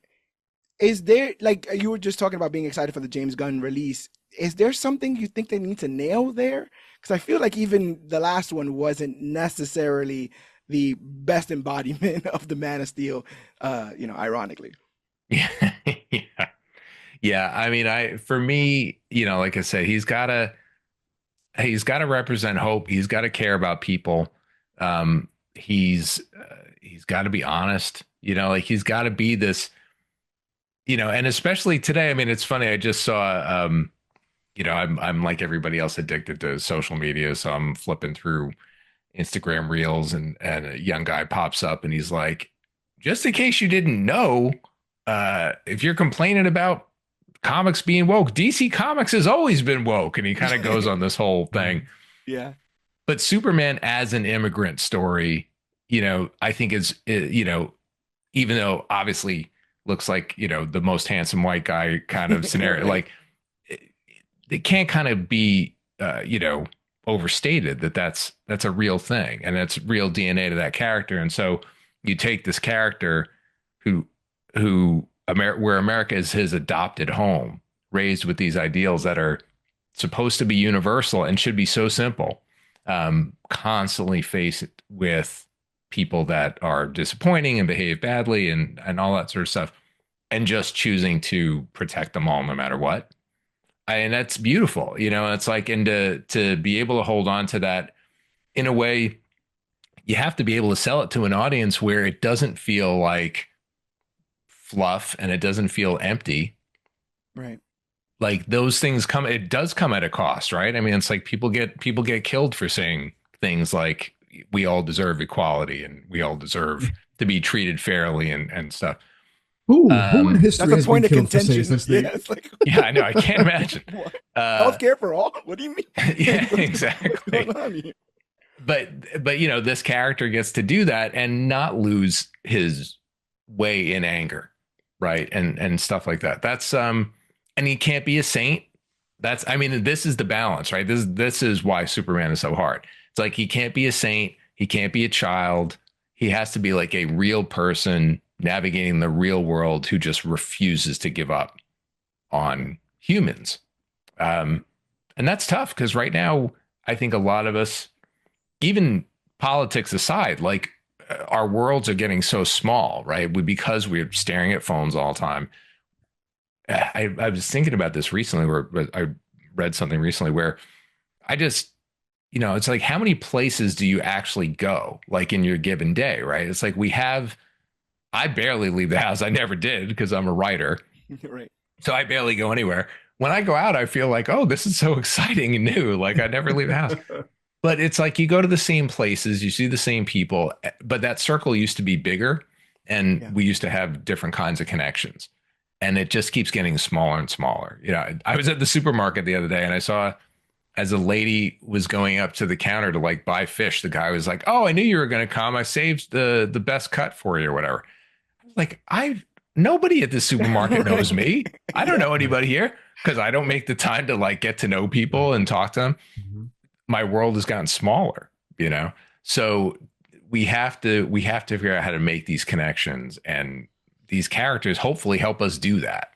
is there, like you were just talking about being excited for the James Gunn release? Is there something you think they need to nail there? Because I feel like even the last one wasn't necessarily the best embodiment of the Man of Steel, ironically. Yeah. Yeah. Yeah. I mean, for me, you know, like I said, he's got to represent hope. He's got to care about people. He's got to be honest, you know, like he's got to be this, you know, and especially today. I mean, it's funny. I just saw, you know, I'm like everybody else addicted to social media. So I'm flipping through Instagram reels and a young guy pops up and he's like, just in case you didn't know, if you're complaining about comics being woke, DC Comics has always been woke. And he kind of goes on this whole thing. Mhm. Yeah. But Superman as an immigrant story, you know, I think you know, even though obviously looks like, you know, the most handsome white guy kind of scenario, Right. like it, it can't kind of be, you know, overstated that that's a real thing and that's real DNA to that character. And so you take this character who where America is his adopted home, raised with these ideals that are supposed to be universal and should be so simple, constantly faced with people that are disappointing and behave badly and all that sort of stuff, and just choosing to protect them all no matter what. And that's beautiful, you know. It's like, and to be able to hold on to that in a way, you have to be able to sell it to an audience where it doesn't feel like fluff and it doesn't feel empty. Right. Like those things come, it does come at a cost, right? I mean, it's like people get killed for saying things like we all deserve equality and we all deserve to be treated fairly and stuff. Who in That's history a has been point of killed for saying contention. such Yeah. things? It's like, Yeah, I know. I can't imagine. what? Uh, Healthcare for all? What do you mean? yeah, What's going exactly. on here? But you know, this character gets to do that and not lose his way in anger. right? And stuff like that. That's and he can't be a saint. That's, I mean, this is the balance, right? This is why Superman is so hard. It's like he can't be a saint, he can't be a child. He has to be like a real person navigating the real world who just refuses to give up on humans. Um, and that's tough because right now, I think a lot of us, even politics aside, like our worlds are getting so small, right? Because we're staring at phones all the time. I was thinking about this recently, where I read something recently where I just, it's like, how many places do you actually go, like in your given day, right? It's like I barely leave the house. I never did because I'm a writer. Right. So I barely go anywhere. When I go out, I feel like, oh, this is so exciting and new. Like I never leave the house. But it's like you go to the same places, you see the same people, but that circle used to be bigger and Yeah. we used to have different kinds of connections. And it just keeps getting smaller and smaller. I was at the supermarket the other day and I saw, as a lady was going up to the counter to like buy fish, the guy was like, "Oh, I knew you were going to come. I saved the best cut for you or whatever." Like, nobody at the supermarket knows Right. me. I don't Yeah. know anybody here because I don't make the time to like get to know people and talk to them. Mm-hmm. My world has gotten smaller. So we have to figure out how to make these connections, and these characters hopefully help us do that.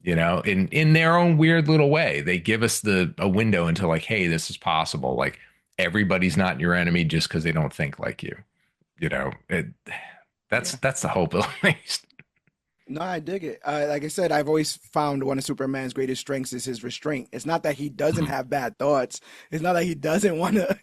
In their own weird little way. They give us a window into like, hey, this is possible. Like everybody's not your enemy just because they don't think like you. You know, it, Yeah. that's the hope at least. No, I dig it. Like I said, I've always found one of Superman's greatest strengths is his restraint. It's not that he doesn't have bad thoughts. It's not that he doesn't want to,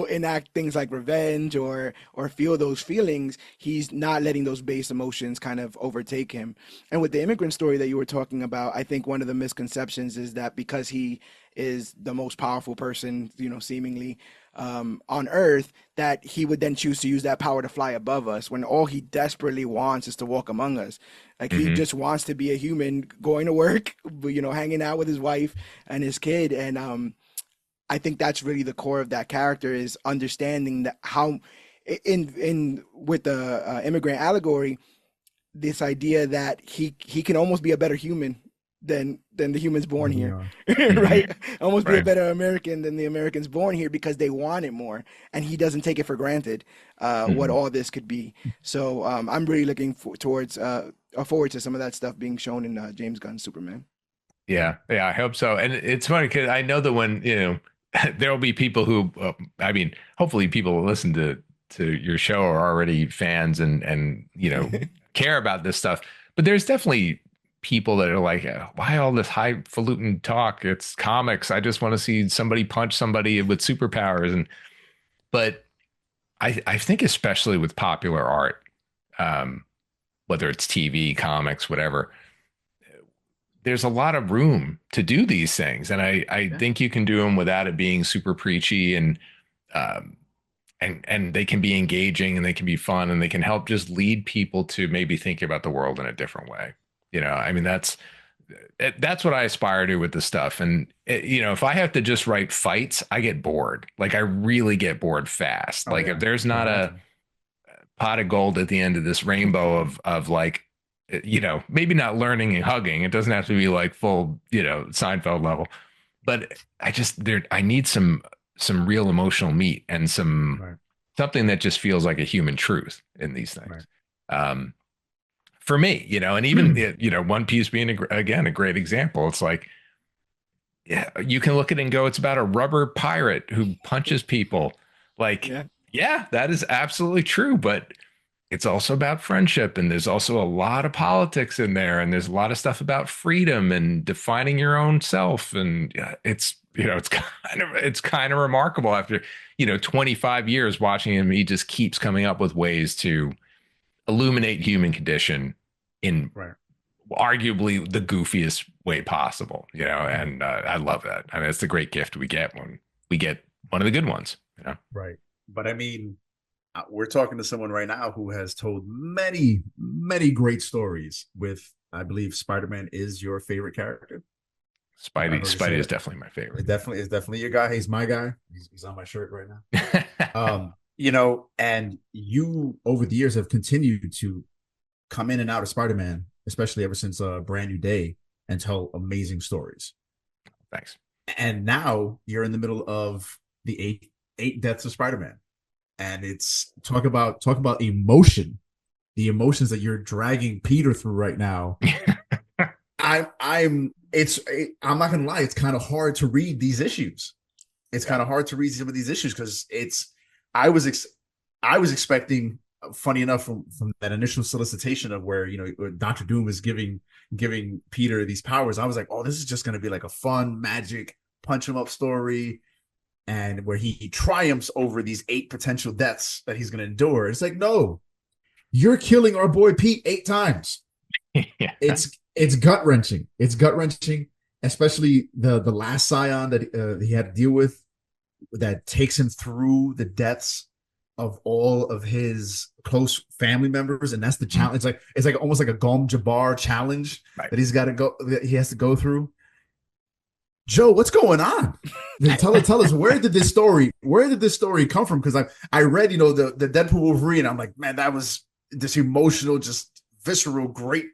enact things like revenge or feel those feelings. He's not letting those base emotions kind of overtake him. And with the immigrant story that you were talking about, I think one of the misconceptions is that because he is the most powerful person, seemingly on Earth, that he would then choose to use that power to fly above us when all he desperately wants is to walk among us. Like he Hmm. just wants to be a human going to work, hanging out with his wife and his kid. And I think that's really the core of that character is understanding that how in with the immigrant allegory, this idea that he can almost be a better human than the humans born Than we here, are. Hmm. right? Almost be a Right. better American than the Americans born here because they want it more, and he doesn't take it for granted what Hmm. all this could be. So I'm really looking forward to some of that stuff being shown in James Gunn's Superman. Yeah. Yeah. I hope so. And it's funny because I know that when, there'll be people who, I mean, hopefully people who listen to your show are already fans and, care about this stuff. But there's definitely people that are like, why all this highfalutin talk? It's comics. I just want to see somebody punch somebody with superpowers. But I think especially with popular art, um, whether it's TV, comics, whatever, there's a lot of room to do these things. And I Yeah. think you can do them without it being super preachy um, and they can be engaging and they can be fun and they can help just lead people to maybe thinking about the world in a different way. I mean, that's what I aspire to with the stuff. And if I have to just write fights, I get bored. Like I really get bored fast. Oh Like if yeah. there's No, not I a agree. pot of gold at the end of this rainbow of like, maybe not learning and hugging. It doesn't have to be like full, Seinfeld level, but I need some real emotional meat and Right. something that just feels like a human truth in these Right. things. Um, for me, and even, One Piece being again, a great example. It's like, yeah, you can look at it and go, it's about a rubber pirate who punches people. Like, Yeah. yeah, that is absolutely true. But it's also about friendship, and there's also a lot of politics in there, and there's a lot of stuff about freedom and defining your own self. And yeah, it's kind of remarkable after 25 years watching him. He just keeps coming up with ways to illuminate human condition in Right. arguably the goofiest way possible, Right. and I love that. I mean, it's a great gift we get when we get one of the good ones. Right. But I mean, we're talking to someone right now who has told many, many great stories with, I believe Spider-Man is your favorite character. If I Spidey heard you say Spidey is that. definitely my favorite. It definitely your guy. He's my guy. He's on my shirt right now. And you over the years have continued to come in and out of Spider-Man especially ever since Brand New Day, and tell amazing stories. Thanks. And now you're in the middle of the eight deaths of Spider-Man, and it's talk about emotion, the emotions that you're dragging Peter through right now. I'm not gonna lie, it's kind of hard to read these issues. It's kind of hard to read some of these issues because I was I was expecting, funny enough, from that initial solicitation of where, Doctor Doom is giving Peter these powers. I was like, oh, this is just going to be like a fun magic punch him up story, and where he triumphs over these 8 potential deaths that he's going to endure. It's like, no, you're killing our boy Pete 8 times. Yeah. It's gut wrenching. It's gut wrenching, especially the last Scion that he had to deal with, that takes him through the deaths of all of his close family members, and that's the challenge. It's like almost like a Gom Jabbar challenge, right, that he has to go through. Joe, what's going on? Tell us, where did this story come from? Because I read, the Deadpool Wolverine. I'm like, man, that was this emotional, just visceral, great,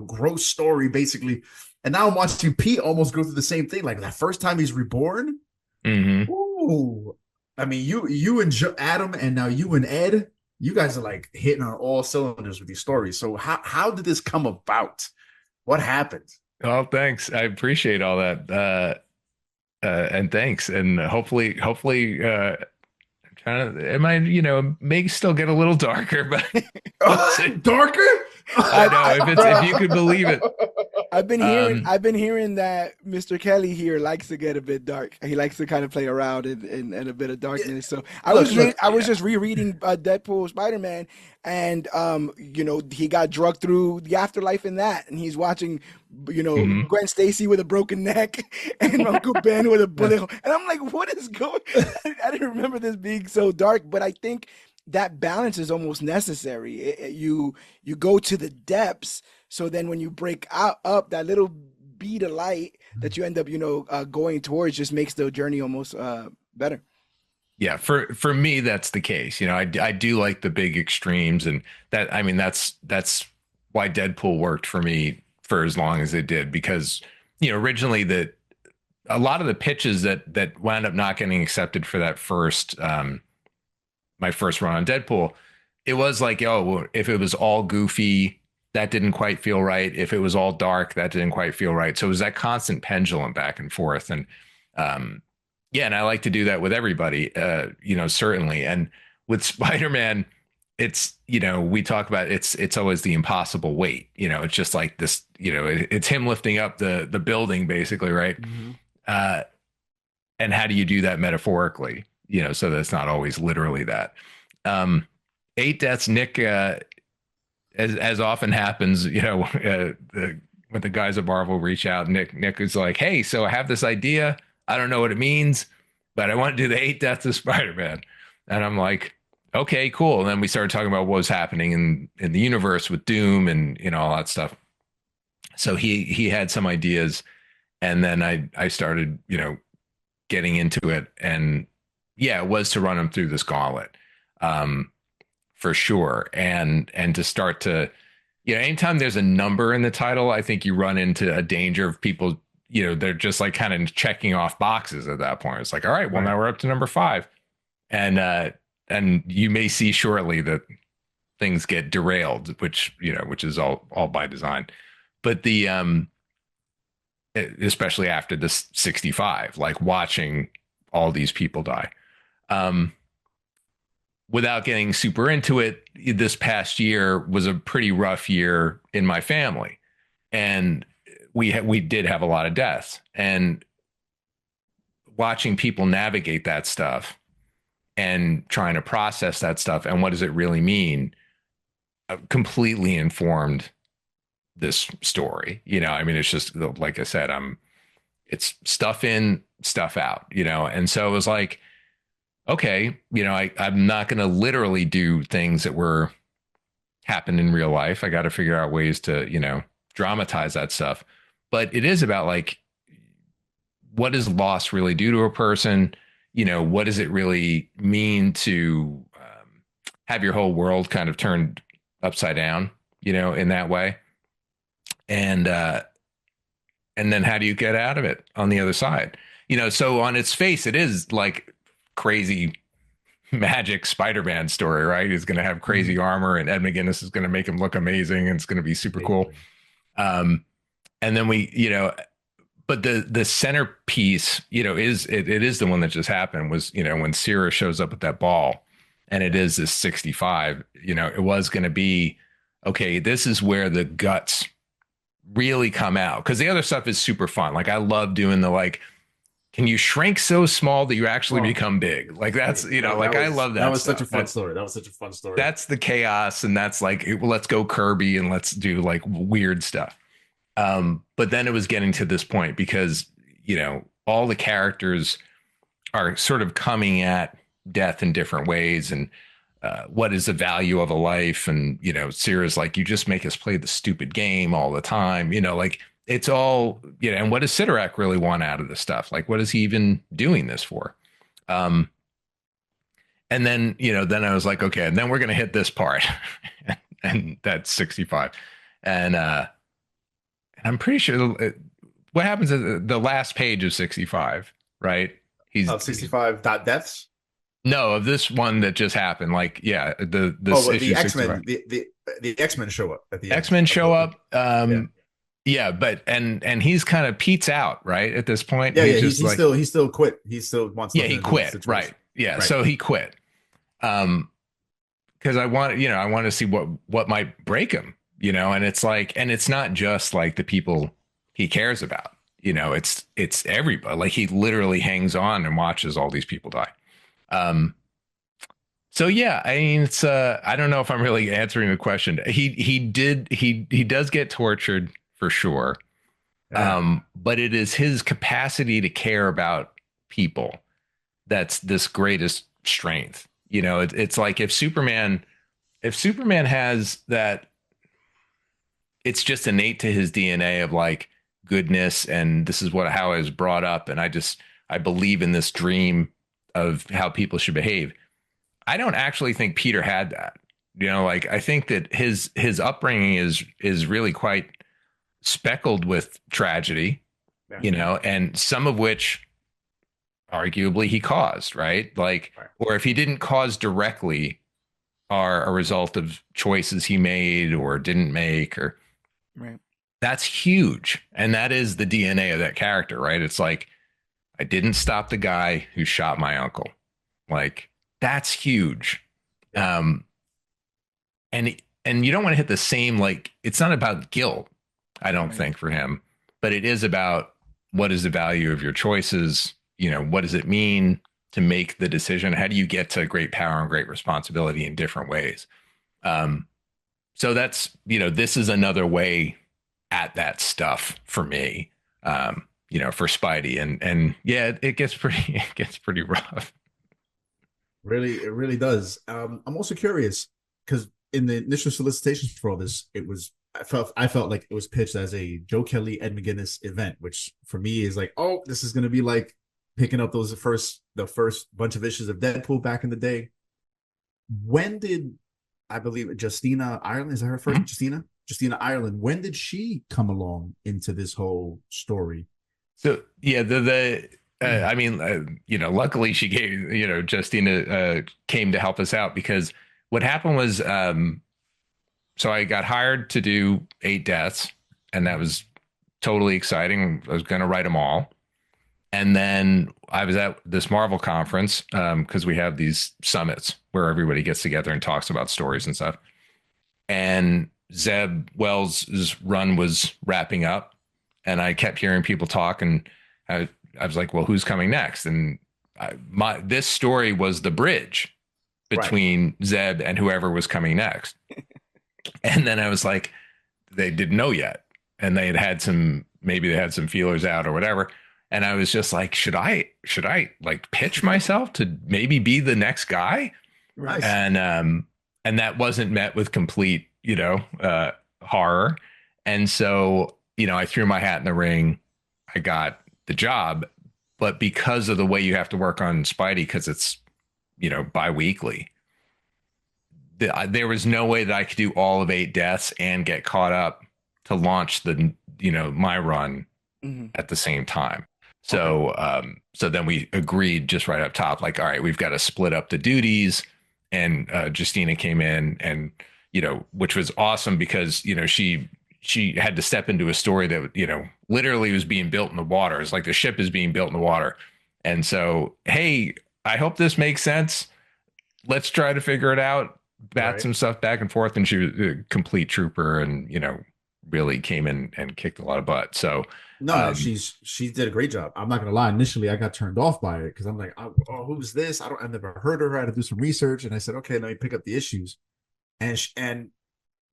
gross story, basically. And now I'm watching Pete almost go through the same thing. Like that first time he's reborn. Mm-hmm. Ooh, I mean, you and Adam, and now you and Ed, you guys are like hitting on all cylinders with these stories. So how did this come about? What happened? Oh, thanks. I appreciate all that. And thanks. And hopefully, it might, may still get a little darker, but darker. I know if you could believe it. I've been hearing that Mr. Kelly here likes to get a bit dark. He likes to kind of play around in a bit of darkness. So I was just rereading Deadpool Spider-Man, and he got drugged through the afterlife in that, and he's watching Gwen Stacy with a broken neck and Uncle Ben with a bullet hole. And I'm like, what is going on? I didn't remember this being so dark, but I think that balance is almost necessary. You go to the depths, so then when you break up that little bead of light that you end up going towards, just makes the journey almost better. Yeah, for me that's the case. I do like the big extremes, and that's why Deadpool worked for me for as long as it did, because originally a lot of the pitches that wound up not getting accepted for that first my first run on Deadpool, it was like, oh, if it was all goofy, that didn't quite feel right. If it was all dark, that didn't quite feel right. So it was that constant pendulum back and forth. And and I like to do that with everybody, certainly. And with Spider-Man, it's, we talk about it's always the impossible weight. It's just like this, it's him lifting up the building, basically, right? Mm-hmm. And how do you do that metaphorically? So that's not always literally that. 8 deaths, Nick, as often happens, when the guys at Marvel reach out, Nick is like, hey, so I have this idea. I don't know what it means, but I want to do the 8 deaths of Spider-Man. And I'm like, okay, cool. And then we started talking about what was happening in the universe with Doom and all that stuff. So he had some ideas, and then I started getting into it, and it was to run him through this gauntlet, for sure, and to start to anytime there's a number in the title, I think you run into a danger of people they're just like kind of checking off boxes at that point. It's like, all right, well, now we're up to number 5, and you may see shortly that things get derailed, which is all by design. But the especially after this 65, like watching all these people die. Without getting super into it, this past year was a pretty rough year in my family, and we did have a lot of deaths, and watching people navigate that stuff and trying to process that stuff and what does it really mean completely informed this story. It's just like I said, it's stuff in, stuff out, and so it was like, okay, I'm not going to literally do things that were happened in real life. I got to figure out ways to, dramatize that stuff. But it is about like, what does loss really do to a person? What does it really mean to have your whole world kind of turned upside down, in that way? and then how do you get out of it on the other side? So on its face, it is like crazy magic Spider-Man story, right? He's going to have crazy armor, and Ed McGuinness is going to make him look amazing, and it's going to be super cool. And then but the centerpiece, it is the one that just happened was, when Sierra shows up with that ball, and it is this 65, it was going to be, okay, this is where the guts really come out. Cause the other stuff is super fun. Like I love doing the, like, can you shrink so small that you actually become big? Like that's, I love that. That was stuff. such a fun story. That was such a fun story. That's the chaos. And that's like, well, let's go Kirby and let's do like weird stuff. But then it was getting to this point because, all the characters are sort of coming at death in different ways. And what is the value of a life? And, Sierra's like, you just make us play the stupid game all the time. Like it's all, and what does Sidorak really want out of this stuff? Like, what is he even doing this for? And then, then I was like, okay, and then we're going to hit this part. And that's 65. And I'm pretty sure what happens at the last page of 65, right? He's 65 dot deaths. No, of this one that just happened. Like, yeah, the X-Men, the X-Men show up at the X-Men show up. Yeah, but and he's kind of Pete's out, right? At this point. Yeah, he's still quit. He still wants he quit, right. Yeah, right. So he quit. Because I want to see what might break him, and it's like, and it's not just like the people he cares about, it's everybody. Like he literally hangs on and watches all these people die. So yeah, I mean, it's I don't know if I'm really answering the question. He does get tortured for sure. But it is his capacity to care about people that's this greatest strength. It's like if Superman has that, it's just innate to his DNA of like goodness, and this is how I was brought up, and I believe in this dream of how people should behave. I don't actually think Peter had that. Like I think that his upbringing is really quite speckled with tragedy, and some of which arguably he caused, right? Like, or if he didn't cause directly, are a result of choices he made or didn't make, or right. That's huge. And that is the DNA of that character, right? It's like, I didn't stop the guy who shot my uncle. Like, that's huge. And you don't want to hit the same, like, it's not about guilt, I don't think, for him, but it is about what is the value of your choices? What does it mean to make the decision? How do you get to great power and great responsibility in different ways? So that's, this is another way at that stuff for me, for Spidey, and yeah, it gets pretty rough. Really, it really does. I'm also curious because in the initial solicitations for all this, I felt like it was pitched as a Joe Kelly, Ed McGuinness event, which for me is like, oh, this is going to be like picking up the first bunch of issues of Deadpool back in the day. When did, I believe, Justina Ireland, is that her first? Mm-hmm. Justina Ireland, when did she come along into this whole story? So yeah, I mean, luckily she gave, Justina came to help us out, because what happened was, so I got hired to do 8 deaths, and that was totally exciting. I was going to write them all. And then I was at this Marvel conference, because we have these summits where everybody gets together and talks about stories and stuff. And Zeb Wells' run was wrapping up, and I kept hearing people talk, and I was like, well, who's coming next? And this story was the bridge between Zeb and whoever was coming next. And then I was like, they didn't know yet. And they had some feelers out or whatever. And I was just like, should I like pitch myself to maybe be the next guy? Nice. And that wasn't met with complete, horror. And so, I threw my hat in the ring. I got the job, but because of the way you have to work on Spidey, because it's, bi-weekly, there was no way that I could do all of 8 deaths and get caught up to launch the my run Hmm. at the same time. Okay. So so then we agreed just right up top, like, all right, we've got to split up the duties. And Justina came in, and which was awesome because she had to step into a story that literally was being built in the water. It's like the ship is being built in the water, and so hey, I hope this makes sense. Let's try to figure it out. Bat Right. some stuff back and forth, and she was a complete trooper, and really came in and kicked a lot of butt. So No, she did a great job. I'm not gonna lie. Initially, I got turned off by it because I'm like, oh, who's this? I've never heard of her. I had to do some research, and I said, okay, let me pick up the issues, and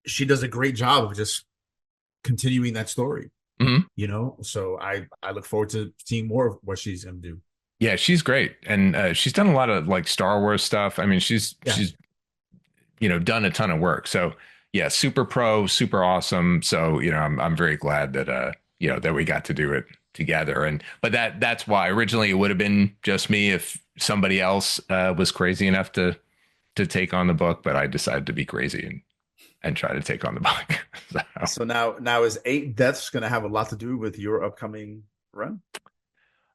she does a great job of just continuing that story. mhm. So I look forward to seeing more of what she's gonna do. Yeah, she's great, and she's done a lot of like Star Wars stuff. I mean, Yeah. she's done a ton of work. So yeah, super pro, super awesome. So I'm very glad that that we got to do it together. And but that's why originally it would have been just me if somebody else was crazy enough to take on the book, but I decided to be crazy and try to take on the book. So, So now is 8 Deaths gonna have a lot to do with your upcoming run?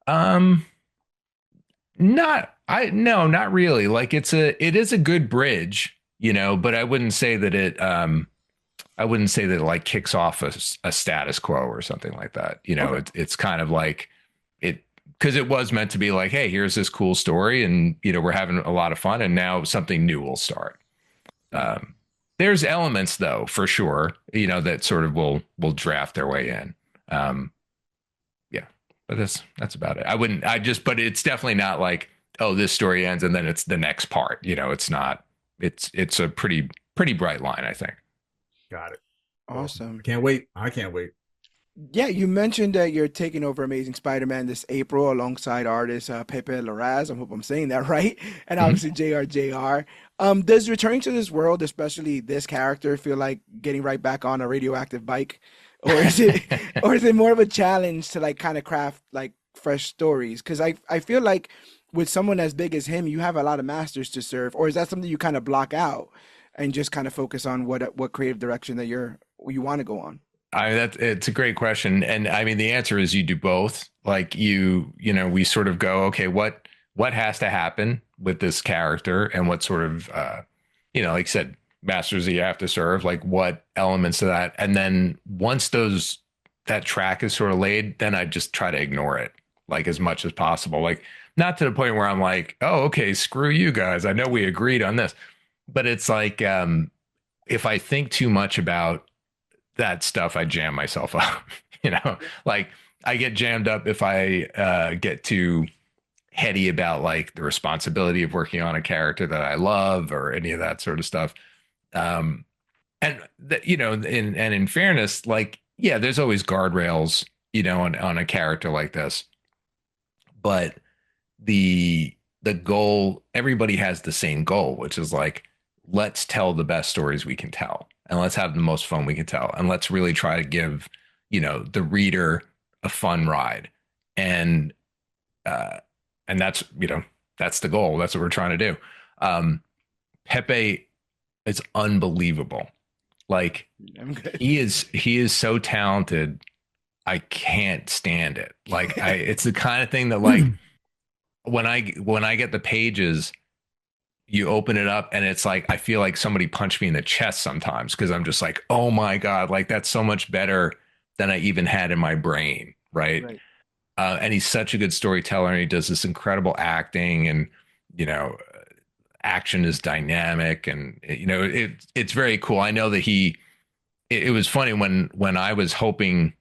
um, not I no, not really. Like it is a good bridge, but I wouldn't say that it like kicks off a status quo or something like that. Okay. It's kind of like it because it was meant to be like, hey, here's this cool story, and we're having a lot of fun, and now something new will start. Um, there's elements though, for sure, that sort of will draft their way in. Yeah, but that's about it. But it's definitely not like, oh, this story ends and then it's the next part. It's not. It's a pretty bright line, I think. Got it. Awesome. Awesome. I can't wait. Yeah, you mentioned that you're taking over Amazing Spider-Man this April alongside artist Pepe Larraz. I hope I'm saying that right. And Mhm. obviously JRJR. Does returning to this world, especially this character, feel like getting right back on a radioactive bike? Or is it or is it more of a challenge to like kind of craft like fresh stories? Because I feel like with someone as big as him, you have a lot of masters to serve. Or is that something you kind of block out and just kind of focus on what creative direction that you want to go on? It's a great question, and I mean the answer is you do both. Like we sort of go, okay, what has to happen with this character, and what sort of like I said, masters that you have to serve, like what elements of that, and then once that track is sort of laid, then I just try to ignore it like as much as possible. Like not to the point where I'm like, oh, okay, screw you guys. I know we agreed on this, but it's like if I think too much about that stuff, I jam myself up. Like I get jammed up if I get too heady about like the responsibility of working on a character that I love or any of that sort of stuff. Um, and in fairness, like yeah, there's always guardrails, on a character like this, but the goal, everybody has the same goal, which is like, let's tell the best stories we can tell, and let's have the most fun we can tell, and let's really try to give the reader a fun ride. And uh and that's the goal. That's what we're trying to do. Pepe is unbelievable. Like I'm good. he is so talented. I can't stand it. Like it's the kind of thing that like when I get the pages, you open it up and it's like I feel like somebody punched me in the chest sometimes because I'm just like, oh my god, like that's so much better than I even had in my brain, right? Right. And he's such a good storyteller, and he does this incredible acting, and you know, action is dynamic, and it's very cool. I know that it was funny when I was hoping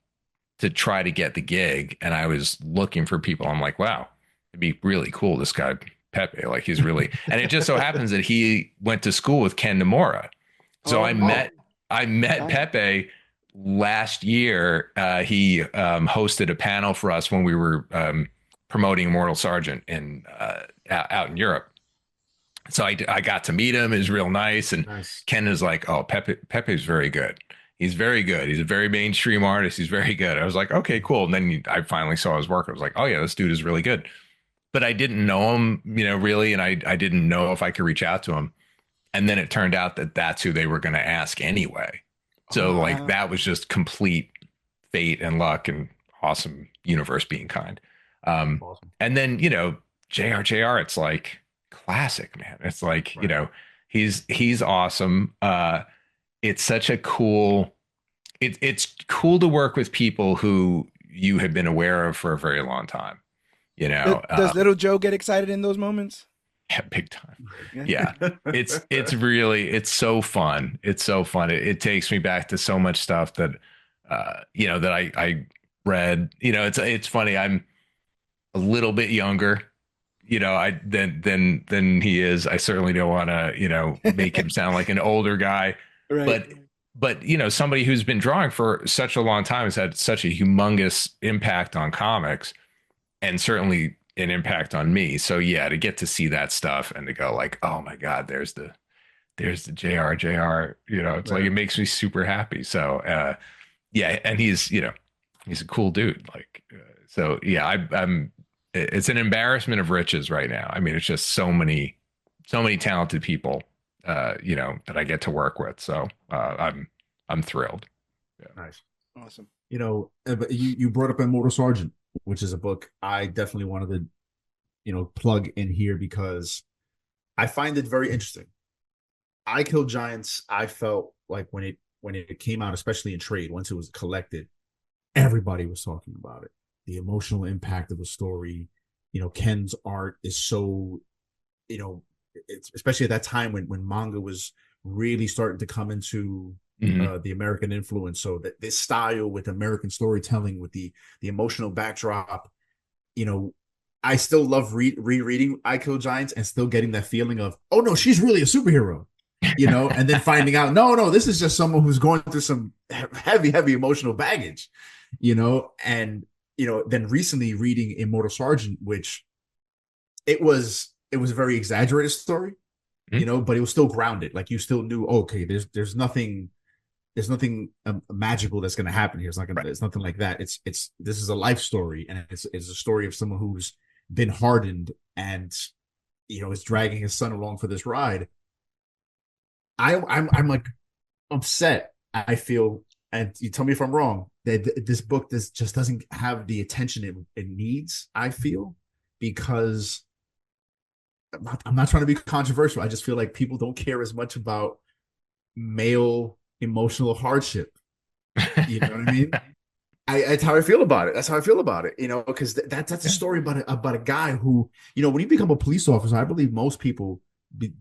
to try to get the gig and I was looking for people. I'm like, wow, it'd be really cool. This guy, Pepe, like he's really, and it just so happens that he went to school with Ken Nomura. So I Oh, met nice. Pepe last year. He hosted a panel for us when we were promoting Immortal Sergeant out in Europe. So I got to meet him. It was real nice. And Nice. Ken is like, oh, Pepe's very good. He's very good. He's a very mainstream artist. He's very good. I was like, okay, cool. And then I finally saw his work. I was like, oh yeah, this dude is really good. But I didn't know him, really. And I didn't know if I could reach out to him. And then it turned out that that's who they were going to ask anyway. So Oh, like wow. that was just complete fate and luck and awesome universe being kind. Um, Awesome. and then, JR, it's like classic, man. It's like, Right. he's awesome. It's such a cool, it's cool to work with people who you have been aware of for a very long time, you know. Does little Joe get excited in those moments? Yeah, big time. Yeah. Yeah. It's so fun. It's so fun. It takes me back to so much stuff that that I read. It's funny. I'm a little bit younger, I than he is. I certainly don't want to, make him sound like an older guy, Right. but somebody who's been drawing for such a long time has had such a humongous impact on comics and certainly an impact on me. So yeah, to get to see that stuff and to go like, oh my God, there's the JR. It's like Right. it makes me super happy. So yeah, and he's a cool dude. Like so yeah, I'm it's an embarrassment of riches right now. I mean, it's just so many talented people that I get to work with. So I'm thrilled. Yeah. Nice. Awesome. But you brought up Immortal Sergeant, which is a book I definitely wanted to, plug in here because I find it very interesting. I Kill Giants, I felt like when it came out, especially in trade, once it was collected, everybody was talking about it. The emotional impact of the story, Ken's art is so, it's especially at that time when manga was really starting to come into Mm-hmm. the American influence. So that this style with American storytelling, with the emotional backdrop, you know, I still love rereading I Kill Giants and still getting that feeling of, oh no, she's really a superhero, and then finding out, no, this is just someone who's going through some heavy emotional baggage, and then recently reading Immortal Sergeant, which it was a very exaggerated story, but it was still grounded. Like you still knew, okay, there's nothing magical that's going to happen here. It's not going to. Right. It's nothing like that. This is a life story, and it's a story of someone who's been hardened and is dragging his son along for this ride. I'm like upset. I feel, and you tell me if I'm wrong, that this book just doesn't have the attention it needs. I feel because I'm not trying to be controversial. I just feel like people don't care as much about male emotional hardship. You know what I mean? That's how I feel about it. That's how I feel about it. Because that's a story about a guy who, when you become a police officer, I believe most people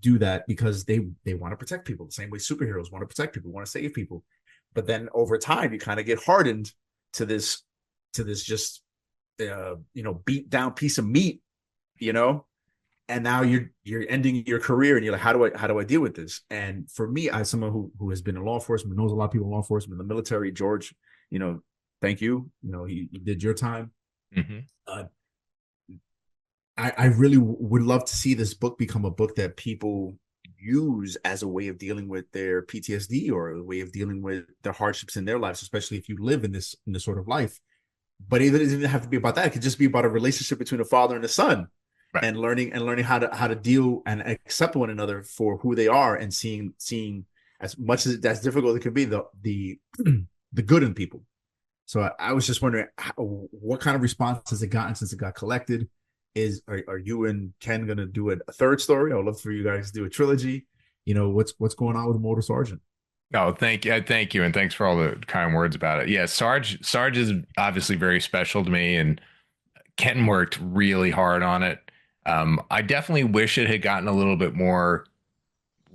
do that because they want to protect people the same way superheroes want to protect people, want to save people. But then over time, you kind of get hardened to this just beat down piece of meat, and now you're ending your career and you're like, how do I deal with this? And for me, as someone who has been in law enforcement, knows a lot of people in law enforcement, in the military, George, thank you. You did your time. Mm-hmm. I really would love to see this book become a book that people use as a way of dealing with their PTSD or a way of dealing with the hardships in their lives, especially if you live in this sort of life. But it doesn't have to be about that. It could just be about a relationship between a father and a son. Right. And learning how to deal and accept one another for who they are, and seeing as much as that's difficult it could be, the the good in people. So I was just wondering what kind of response has it gotten since it got collected? Are you and Ken gonna do a third story? I would love for you guys to do a trilogy. What's going on with Immortal Sergeant? Oh, thank you, and thanks for all the kind words about it. Yeah, Sarge is obviously very special to me, and Ken worked really hard on it. I definitely wish it had gotten a little bit more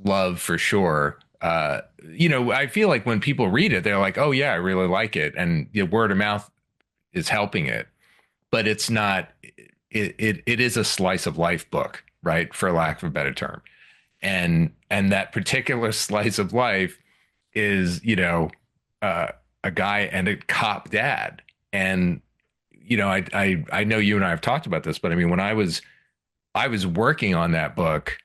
love for sure. I feel like when people read it, they're like, "Oh yeah, I really like it," and word of mouth is helping it. But it's not. It is a slice of life book, right? For lack of a better term, and that particular slice of life is a guy and a cop dad, and I know you and I have talked about this, but I mean when I was working on that book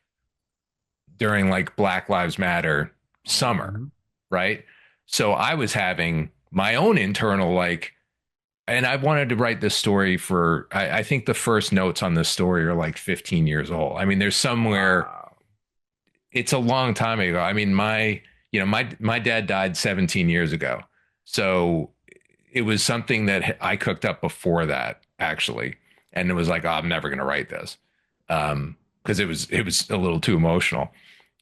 during like Black Lives Matter summer, Mm-hmm. right? So I was having my own internal and I wanted to write this story for, I think the first notes on this story are like 15 years old. I mean, there's somewhere, Wow. it's a long time ago. I mean, My dad died 17 years ago. So it was something that I cooked up before that, actually. And it was like, oh, I'm never going to write this. Because it was a little too emotional.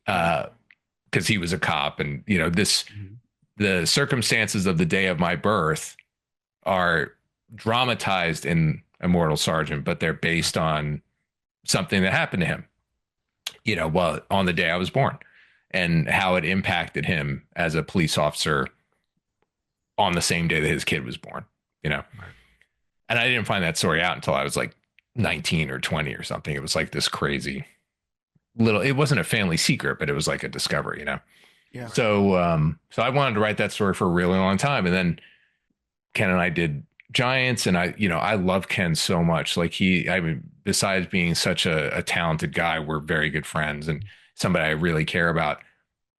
Because he was a cop, and the circumstances of the day of my birth are dramatized in Immortal Sergeant, but they're based on something that happened to him, well, on the day I was born, and how it impacted him as a police officer on the same day that his kid was born, you know. Right. And I didn't find that story out until I was like 19 or 20 or something. It was like this crazy it wasn't a family secret, but it was like a discovery, Yeah. So I wanted to write that story for a really long time. And then Ken and I did Giants, and I love Ken so much. Like besides being such a talented guy, we're very good friends and somebody I really care about.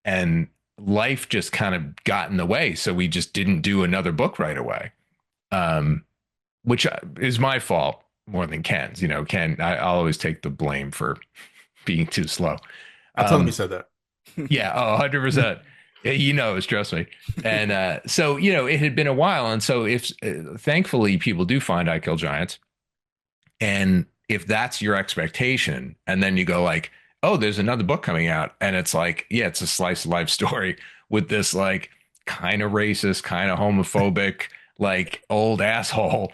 And life just kind of got in the way. So we just didn't do another book right away. Which is my fault more than Ken's. Ken, I'll always take the blame for being too slow. I tell him you said that. Yeah, 100%. He knows, trust me. And so, it had been a while. And so if thankfully people do find I Kill Giants. And if that's your expectation, and then you go like, oh, there's another book coming out. And it's like, yeah, it's a slice of life story with this like kind of racist, kind of homophobic, like old asshole.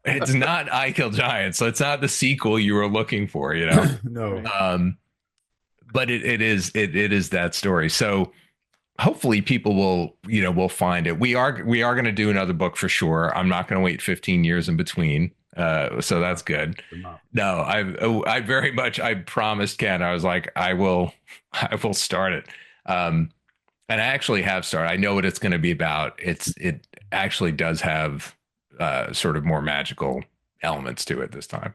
It's not I Kill Giants. So it's not the sequel you were looking for, No. But it is that story. So hopefully people will find it. We are going to do another book for sure. I'm not going to wait 15 years in between. So that's good. No, I very much, I promised Ken, I was like, I will start it. And I actually have started. I know what it's going to be about. It actually does have sort of more magical elements to it this time.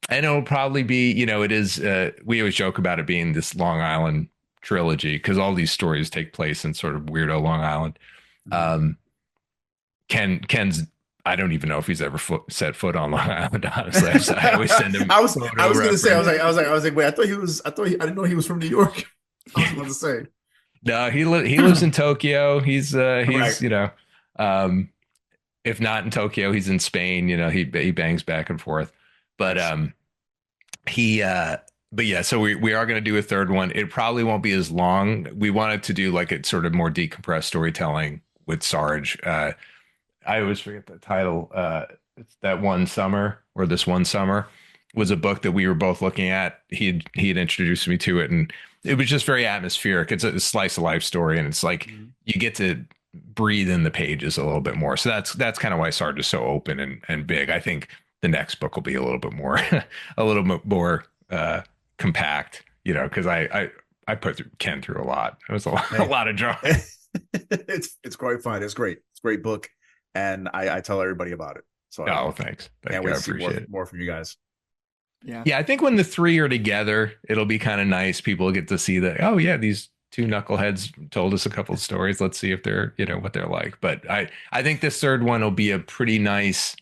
And it'll probably be, it is, we always joke about it being this Long Island trilogy because all these stories take place in sort of weirdo Long Island. Ken's, I don't even know if he's ever set foot on Long Island, honestly. So I always send him. I was going to say, I was like, wait, I didn't know he was from New York. I was about to say. No, he lives in Tokyo. He's Right. If not in Tokyo, he's in Spain. He bangs back and forth. But but yeah, so we are going to do a third one. It probably won't be as long. We wanted to do like a sort of more decompressed storytelling with Sarge. I always forget the title. It's That One Summer, or This One Summer, was a book that we were both looking at. He had introduced me to it, and it was just very atmospheric. It's a slice of life story, and it's like you get to breathe in the pages a little bit more. So that's kind of why Sarge is so open and big. I think the next book will be a little bit more compact, because I put Ken through a lot. It was a lot of drama. It's quite fun. It's great. It's a great book, and I tell everybody about it. So thanks. Can't wait to see more from you guys. Yeah, I think when the three are together, it'll be kind of nice. People get to see that. Oh yeah, these two knuckleheads told us a couple of stories. Let's see if they're what they're like. But I think this third one will be a pretty nice.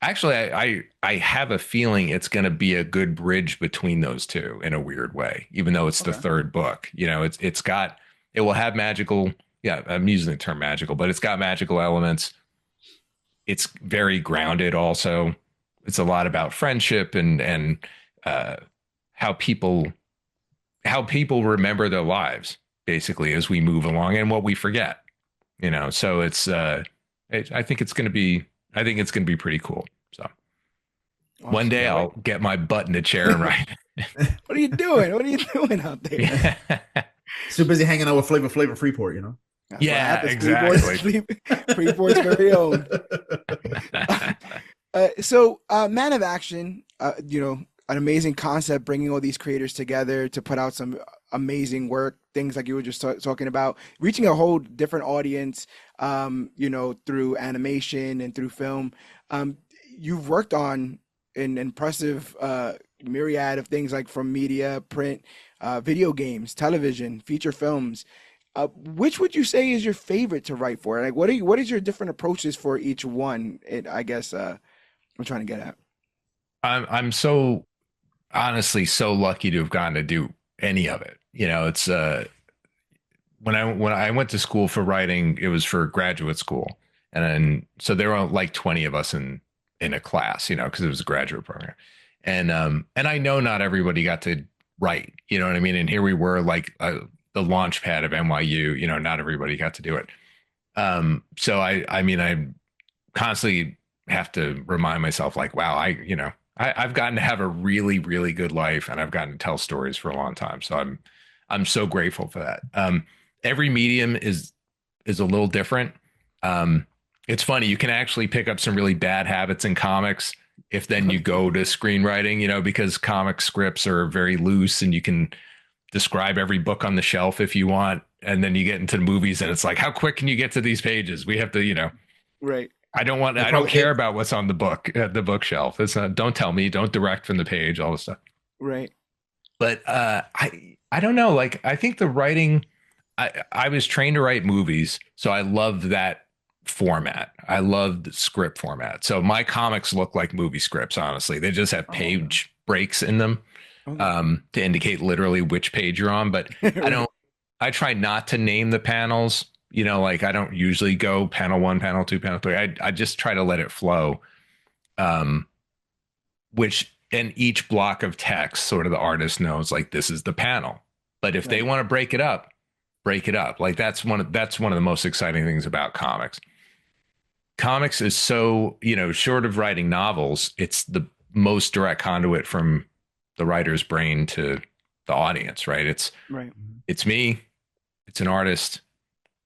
Actually, I have a feeling it's going to be a good bridge between those two in a weird way, even though it's the third book. It will have magical. Yeah, I'm using the term magical, but it's got magical elements. It's very grounded. Also, it's a lot about friendship and how people remember their lives, basically, as we move along, and what we forget. So it's. I think it's going to be. I think it's going to be pretty cool. So one day I'll get my butt in a chair and write. What are you doing? What are you doing out there? Too busy hanging out with Flavor Freeport, That's yeah, exactly. Freeport's very own. So, Man of Action, an amazing concept, bringing all these creators together to put out some amazing work, things like you were just talking about, reaching a whole different audience, through animation and through film. You've worked on an impressive myriad of things, like from media, print, video games, television, feature films. Which would you say is your favorite to write for? Like, what is your different approaches for each one? I guess I'm trying to get at. I'm so honestly so lucky to have gotten to do any of it. It's when I went to school for writing, it was for graduate school, and then so there were like 20 of us in a class, because it was a graduate program, and I know not everybody got to write, you know what I mean, and here we were like the launch pad of NYU, not everybody got to do it. So I mean, I constantly have to remind myself, like, wow, I've gotten to have a really, really good life, and I've gotten to tell stories for a long time. So I'm so grateful for that. Every medium is a little different. It's funny, you can actually pick up some really bad habits in comics if then you go to screenwriting, because comic scripts are very loose, and you can describe every book on the shelf if you want. And then you get into the movies, and it's like, how quick can you get to these pages? We have to, right. I don't care about what's on the bookshelf. It's not, don't tell me, don't direct from the page, all this stuff. Right. But I don't know. Like, I think the writing, I was trained to write movies, so I loved that format. I loved the script format. So my comics look like movie scripts, honestly. They just have page breaks in them to indicate literally which page you're on. But I try not to name the panels. Like, I don't usually go panel 1, panel 2, panel 3. I just try to let it flow. Which in each block of text, sort of the artist knows, like, this is the panel. But if they want to break it up. Like, that's one of the most exciting things about comics. Comics is so, short of writing novels, it's the most direct conduit from the writer's brain to the audience, right? It's me, it's an artist.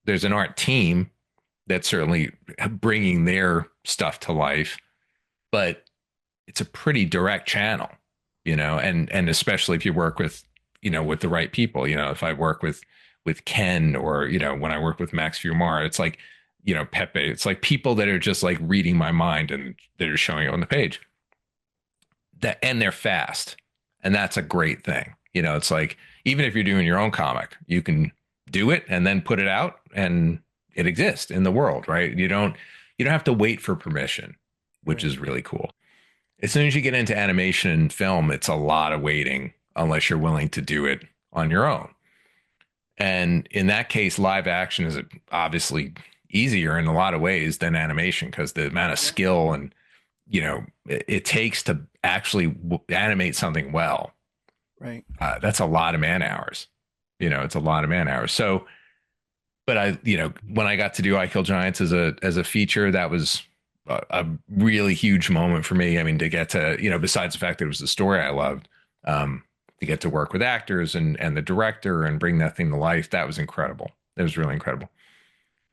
There's an art team that's certainly bringing their stuff to life, but it's a pretty direct channel, and especially if you work with, with the right people, if I work with Ken, or, when I work with Max Fiumar, it's like, Pepe, it's like people that are just like reading my mind and they're showing it on the page, and they're fast. And that's a great thing. It's like, even if you're doing your own comic, you can do it and then put it out, and it exists in the world, right? You don't have to wait for permission, which is really cool. As soon as you get into animation and film, it's a lot of waiting unless you're willing to do it on your own. And in that case, live action is obviously easier in a lot of ways than animation, because the amount of skill and, it takes to actually animate something well. Right. That's a lot of man hours. It's a lot of man hours. So, but when I got to do I Kill Giants as a feature, that was a really huge moment for me. I mean, to get to, besides the fact that it was the story I loved, to get to work with actors and the director and bring that thing to life, that was incredible. That was really incredible.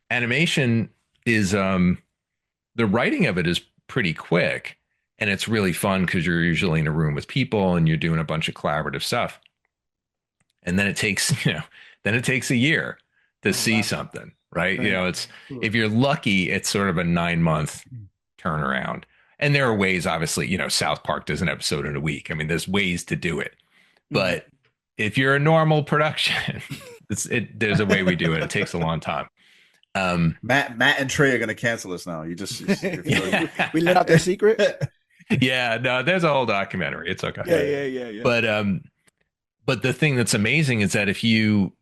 Animation is, the writing of it is pretty quick, and it's really fun because you're usually in a room with people and you're doing a bunch of collaborative stuff. And then it takes, a year to see something, right? It's, if you're lucky, it's sort of a 9-month turnaround. And there are ways, obviously, South Park does an episode in a week. I mean, there's ways to do it. But if you're a normal production, there's a way we do it. It takes a long time. Matt and Trey are going to cancel us now. We let out their secret. Yeah, no, there's a whole documentary. It's okay. Yeah. But the thing that's amazing is that if you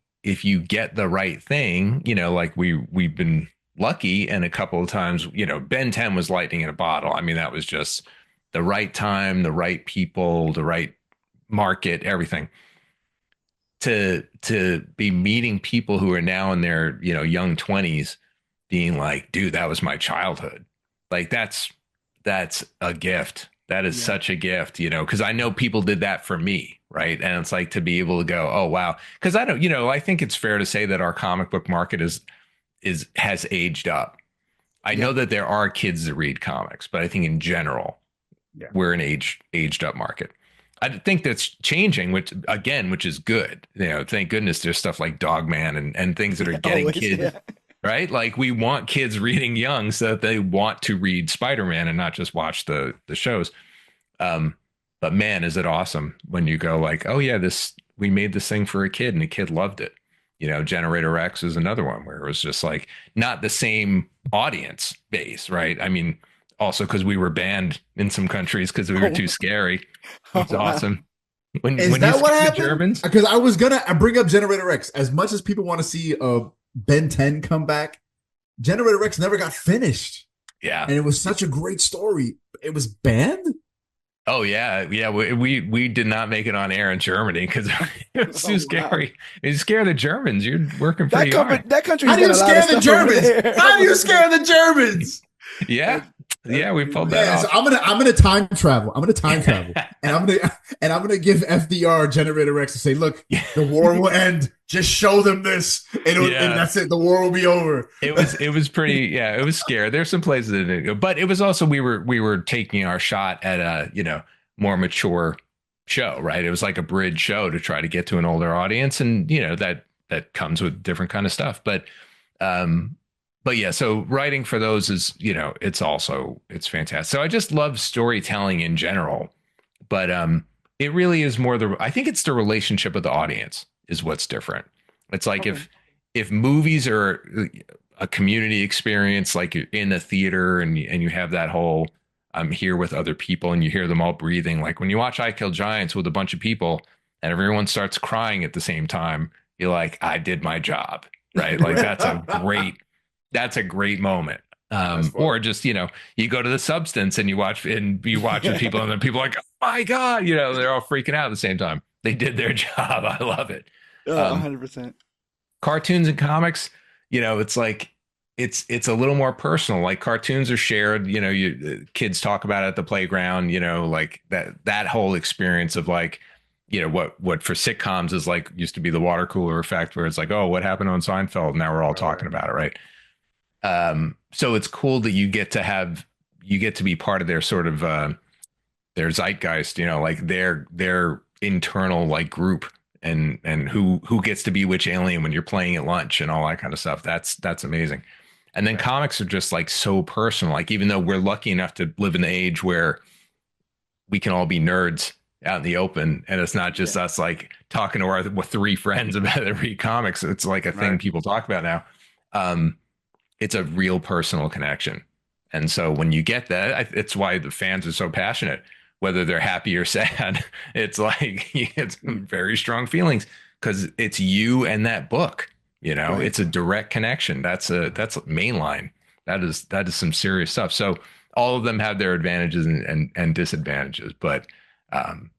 get the right thing, like we've been lucky, and a couple of times, Ben 10 was lightning in a bottle. I mean, that was just the right time, the right people, the right market, everything. To be meeting people who are now in their, young 20s, being like, dude, that was my childhood. Like, that's a gift. That is such a gift, because I know people did that for me, right? And it's like, to be able to go, oh wow, because I think it's fair to say that our comic book market has aged up. I know that there are kids that read comics, but I think in general, we're an aged up market. I think that's changing, which is good. Thank goodness there's stuff like Dogman and things that are getting kids, right? Like, we want kids reading young so that they want to read Spider-Man and not just watch the shows. But man, is it awesome when you go like, oh yeah, we made this thing for a kid and the kid loved it. Generator X is another one where it was just like not the same audience base, right? I mean, also because we were banned in some countries because we were too scary. It's awesome. when Is you that what scare the happened? Germans. Because I was gonna bring up Generator X. As much as people want to see Ben 10 come back, Generator X never got finished. Yeah. And it was such a great story. It was banned? Oh yeah, yeah. We did not make it on air in Germany because it was too scary. You scare the Germans. You're working pretty hard. That country's How do you done a lot of scare the stuff over Germans? there. How do you scare the Germans? Yeah, yeah. We pulled that Yeah, off. so I'm gonna time travel. I'm gonna time travel, and I'm gonna give FDR Generator X to say, look, the war will end. Just show them this, and that's it. The war will be over. It was pretty. Yeah, it was scary. There's some places that didn't go, but it was also we were taking our shot at a more mature show, right? It was like a bridge show to try to get to an older audience, and that comes with different kind of stuff. But yeah, so writing for those is it's fantastic. So I just love storytelling in general, but it really is more I think it's the relationship with the audience is what's different. It's like if movies are a community experience, like you're in a theater and you have that whole I'm here with other people and you hear them all breathing. Like when you watch I Kill Giants with a bunch of people and everyone starts crying at the same time, you're like, I did my job, right? Like that's a great moment. Or just, you go to the Substance and you watch with people and then people are like, oh my God, they're all freaking out at the same time. They did their job. I love it. 100%. Cartoons and comics, it's like, it's a little more personal. Like cartoons are shared, kids talk about it at the playground, like that whole experience of like, what for sitcoms is like used to be the water cooler effect where it's like, oh, what happened on Seinfeld? Now we're all talking about it. Right. So it's cool that you get to be part of their sort of, their zeitgeist, like their internal like group and who gets to be which alien when you're playing at lunch and all that kind of stuff. That's amazing. And then comics are just like so personal. Like even though we're lucky enough to live in the age where we can all be nerds out in the open, and it's not just us like talking to our three friends about how to read comics. It's like a thing people talk about now. It's a real personal connection. And so when you get that, it's why the fans are so passionate, whether they're happy or sad. It's like you get some very strong feelings because it's you and that book. It's a direct connection. That's mainline. That is some serious stuff. So all of them have their advantages and disadvantages, but I'm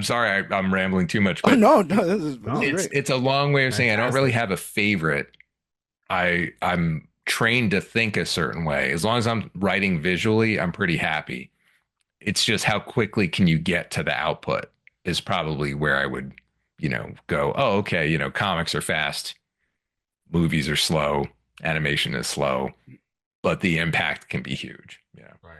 sorry, I'm rambling too much. But no, this is great. It's a long way of saying I don't really have a favorite. I'm trained to think a certain way. As long as I'm writing visually, I'm pretty happy. It's just how quickly can you get to the output is probably where I would, go, oh, okay, comics are fast, movies are slow, animation is slow, but the impact can be huge. Right.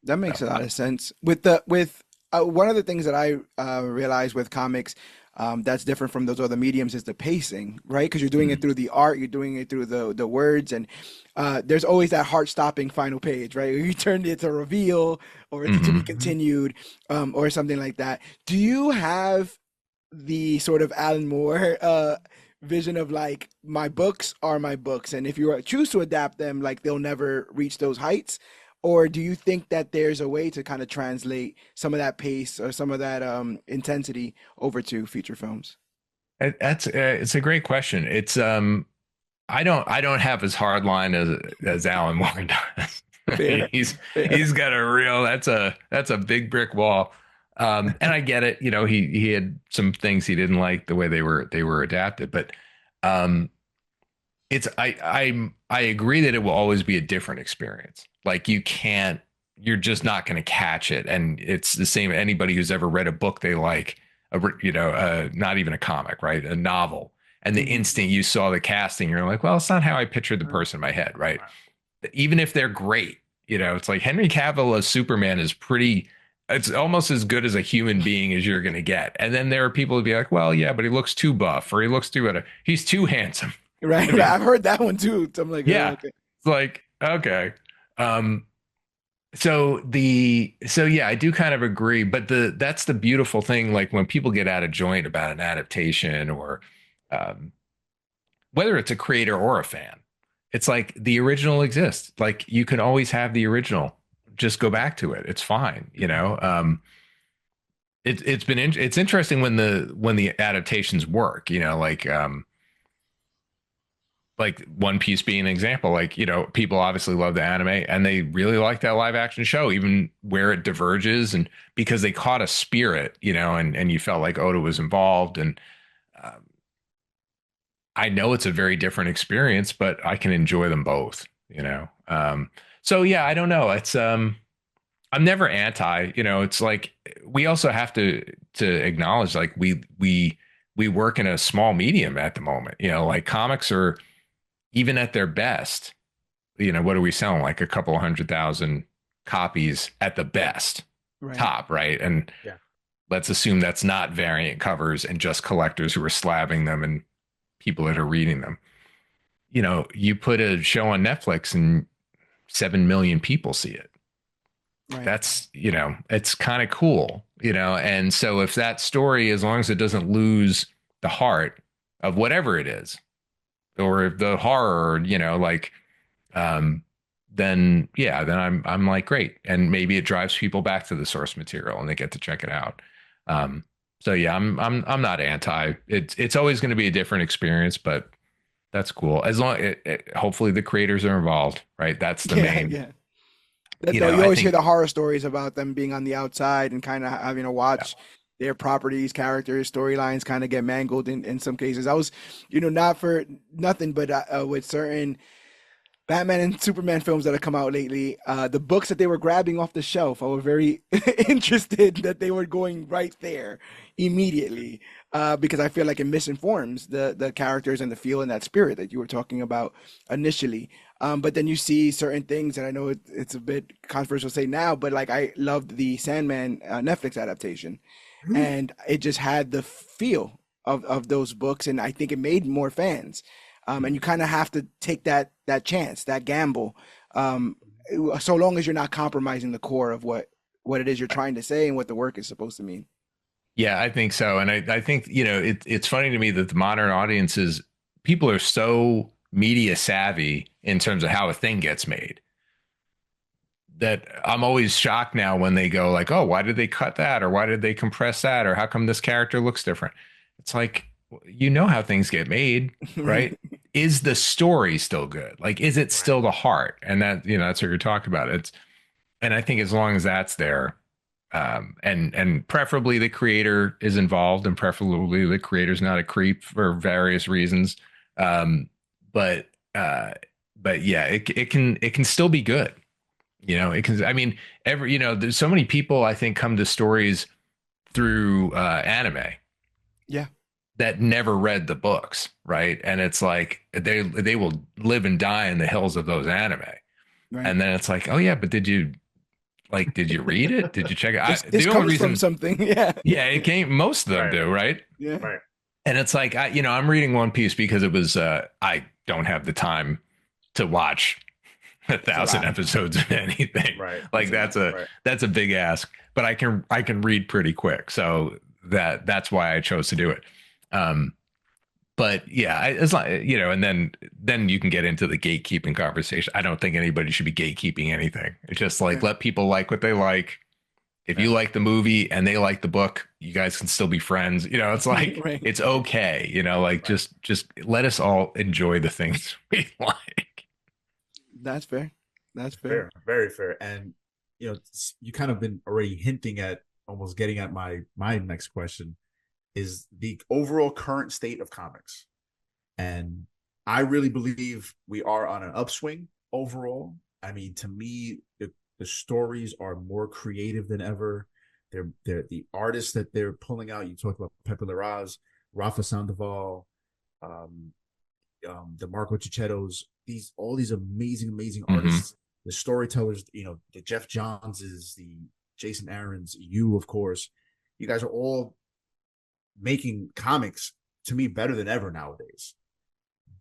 That makes a lot of sense. With one of the things that I realized with comics that's different from those other mediums is the pacing, right? Because you're doing it through the art, you're doing it through the words, and there's always that heart-stopping final page, right? You turn it to reveal, or it's to be continued, or something like that. Do you have the sort of Alan Moore vision of like my books are my books, and if you choose to adapt them, like they'll never reach those heights? Or do you think that there's a way to kind of translate some of that pace or some of that intensity over to feature films? It's a great question. It's I don't have as hard line as Alan Moore does. Fair. He's got a real that's a big brick wall. And I get it. He had some things he didn't like the way they were adapted, but it's I agree that it will always be a different experience. Like you're just not going to catch it. And it's the same. Anybody who's ever read a book they like, not even a comic, right? A novel. And the instant you saw the casting, you're like, well, it's not how I pictured the person in my head, right? Even if they're great, it's like Henry Cavill as Superman is it's almost as good as a human being as you're going to get. And then there are people who be like, well, yeah, but he looks too buff or he looks he's too handsome. Right. I mean, I've heard that one too. So I'm like, yeah, oh, okay. It's like, okay. So yeah, I do kind of agree, but that's the beautiful thing. Like when people get out of joint about an adaptation or, whether it's a creator or a fan, it's like the original exists. Like you can always have the original, just go back to it. It's fine. it's interesting when the adaptations work, like One Piece being an example. Like, people obviously love the anime and they really like that live action show, even where it diverges, and because they caught a spirit, and you felt like Oda was involved. And um, I know it's a very different experience, but I can enjoy them both. So yeah, I don't know. I'm never anti, it's like we also have to acknowledge, like, we work in a small medium at the moment, like comics are, even at their best, what are we selling? Like a couple 100,000 copies at the best, Right. top, right? And Yeah. let's assume that's not variant covers and just collectors who are slabbing them and people that are reading them. You put a show on Netflix and 7 million people see it. Right. That's, it's kind of cool, and so if that story, as long as it doesn't lose the heart of whatever it is, or the horror, like, um, then yeah, then I'm like, great. And maybe it drives people back to the source material and they get to check it out. Um, so yeah, I'm not anti. It's always going to be a different experience, but that's cool. As long hopefully the creators are involved, right? That's the Yeah, main. yeah. You I always hear think the horror stories about them being on the outside and kind of having to yeah. watch their properties, characters, storylines kind of get mangled in some cases. I was, not for nothing, but with certain Batman and Superman films that have come out lately, the books that they were grabbing off the shelf, I was very interested that they were going right there immediately, because I feel like it misinforms the characters and the feel and that spirit that you were talking about initially. But then you see certain things, and I know it's a bit controversial to say now, but like I loved the Sandman Netflix adaptation, and it just had the feel of those books, and I think it made more fans. And you kind of have to take that chance, that gamble, um, so long as you're not compromising the core of what it is you're trying to say and what the work is supposed to mean. Yeah, I think so. And I think, it's funny to me that the modern audiences, people are so media savvy in terms of how a thing gets made, that I'm always shocked now when they go like, oh, why did they cut that? Or why did they compress that? Or how come this character looks different? It's like, how things get made, Right. right? Is the story still good? Like, is it still the heart? And that, that's what you're talking about. And I think as long as that's there, and preferably the creator is involved, and preferably the creator's not a creep for various reasons. Um, but yeah, it can still be good. It can. I mean, there's so many people I think come to stories through anime Yeah. that never read the books, right? And it's like they will live and die in the hills of those anime. Right. And then it's like, oh yeah, but did you read it? Did you check it? This The only comes from reason, something. Yeah. yeah, it came. Most of them Right. do, right? Yeah. Right. And it's like, I'm reading One Piece because it was. I don't have the time to watch a It's a 1,000 lot. episodes of anything. Right. Like It's a lot. that's a big ask, but I can read pretty quick, so that's why I chose to do it. Um, but yeah, it's like, and then you can get into the gatekeeping conversation. I don't think anybody should be gatekeeping anything. It's just like, Yeah. let people like what they like. If you Yeah. like the movie and they like the book, you guys can still be friends. It's like, Right. it's okay. Like, Right. just let us all enjoy the things we like. That's fair. That's fair. Fair, very fair. And you kind of been already hinting at, almost getting at my next question, is the overall current state of comics. And I really believe we are on an upswing overall. I mean, to me, the stories are more creative than ever. They're the artists that they're pulling out. You talk about Pepe Larraz, Rafa Sandoval, the Marco Cicchettos, all these amazing Mm-hmm. artists, the storytellers, the Jeff Johnses, the Jason Aarons, you, of course. You guys are all making comics, to me, better than ever nowadays.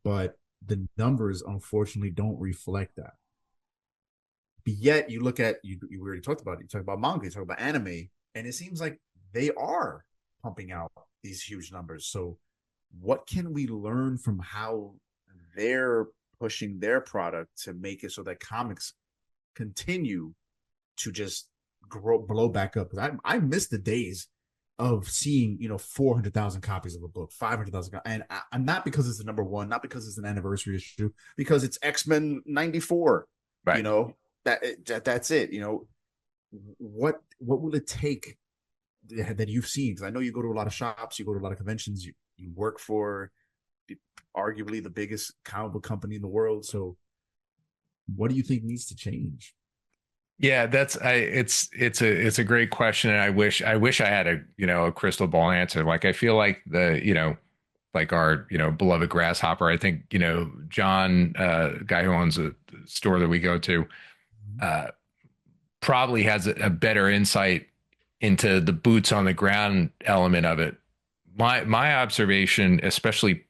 But the numbers, unfortunately, don't reflect that. But yet, you look at, we already talked about it, you talk about manga, you talk about anime, and it seems like they are pumping out these huge numbers. So what can we learn from how they're pushing their product to make it so that comics continue to just blow back up? Because I miss the days of seeing 400,000 copies of a book, 500,000, and I'm not because it's the number one, not because it's an anniversary issue, because it's X-Men 94. Right. You know, that's it. What will it take that you've seen? Because I know you go to a lot of shops, you go to a lot of conventions, you work for arguably the biggest comic book company in the world. So what do you think needs to change? Yeah, it's a great question, and I wish I had a crystal ball answer. Like, I feel like like our beloved Grasshopper. I think John, guy who owns a store that we go to, probably has a better insight into the boots on the ground element of it. My observation, especially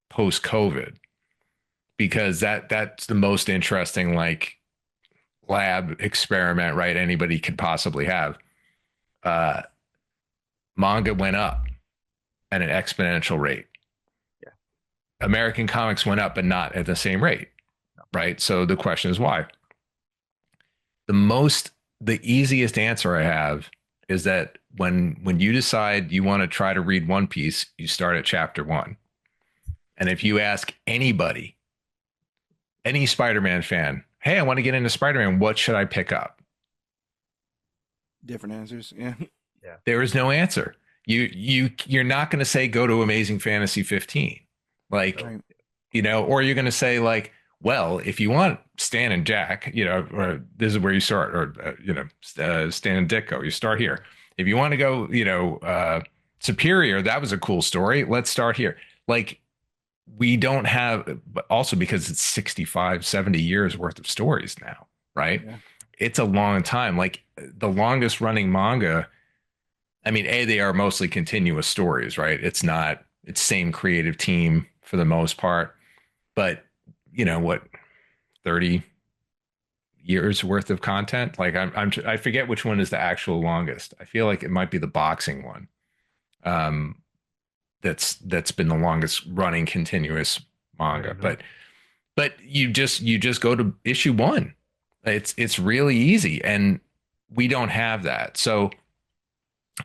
post COVID, because that's the most interesting lab experiment, right? Anybody could possibly have. Manga went up at an exponential rate. Yeah. American comics went up, but not at the same rate, right? So the question is why? The easiest answer I have is that when you decide you want to try to read One Piece, you start at chapter 1. And if you ask anybody, any Spider-Man fan, hey, I want to get into Spider-Man, what should I pick up? Different answers. Yeah. There is no answer. You're not going to say go to Amazing Fantasy 15. Right. Or you're going to say well, if you want Stan and Jack, or this is where you start, or Stan and Ditko, you start here. If you want to go, Superior, that was a cool story. Let's start here. We don't have, but also because it's 65, 70 years worth of stories now, right? Yeah. It's a long time. The longest running manga, I mean, they are mostly continuous stories, right? It's same creative team for the most part, but 30 years worth of content. I forget which one is the actual longest. I feel like it might be the boxing one. That's been the longest running continuous manga, but you just go to issue 1. It's really easy, and we don't have that. So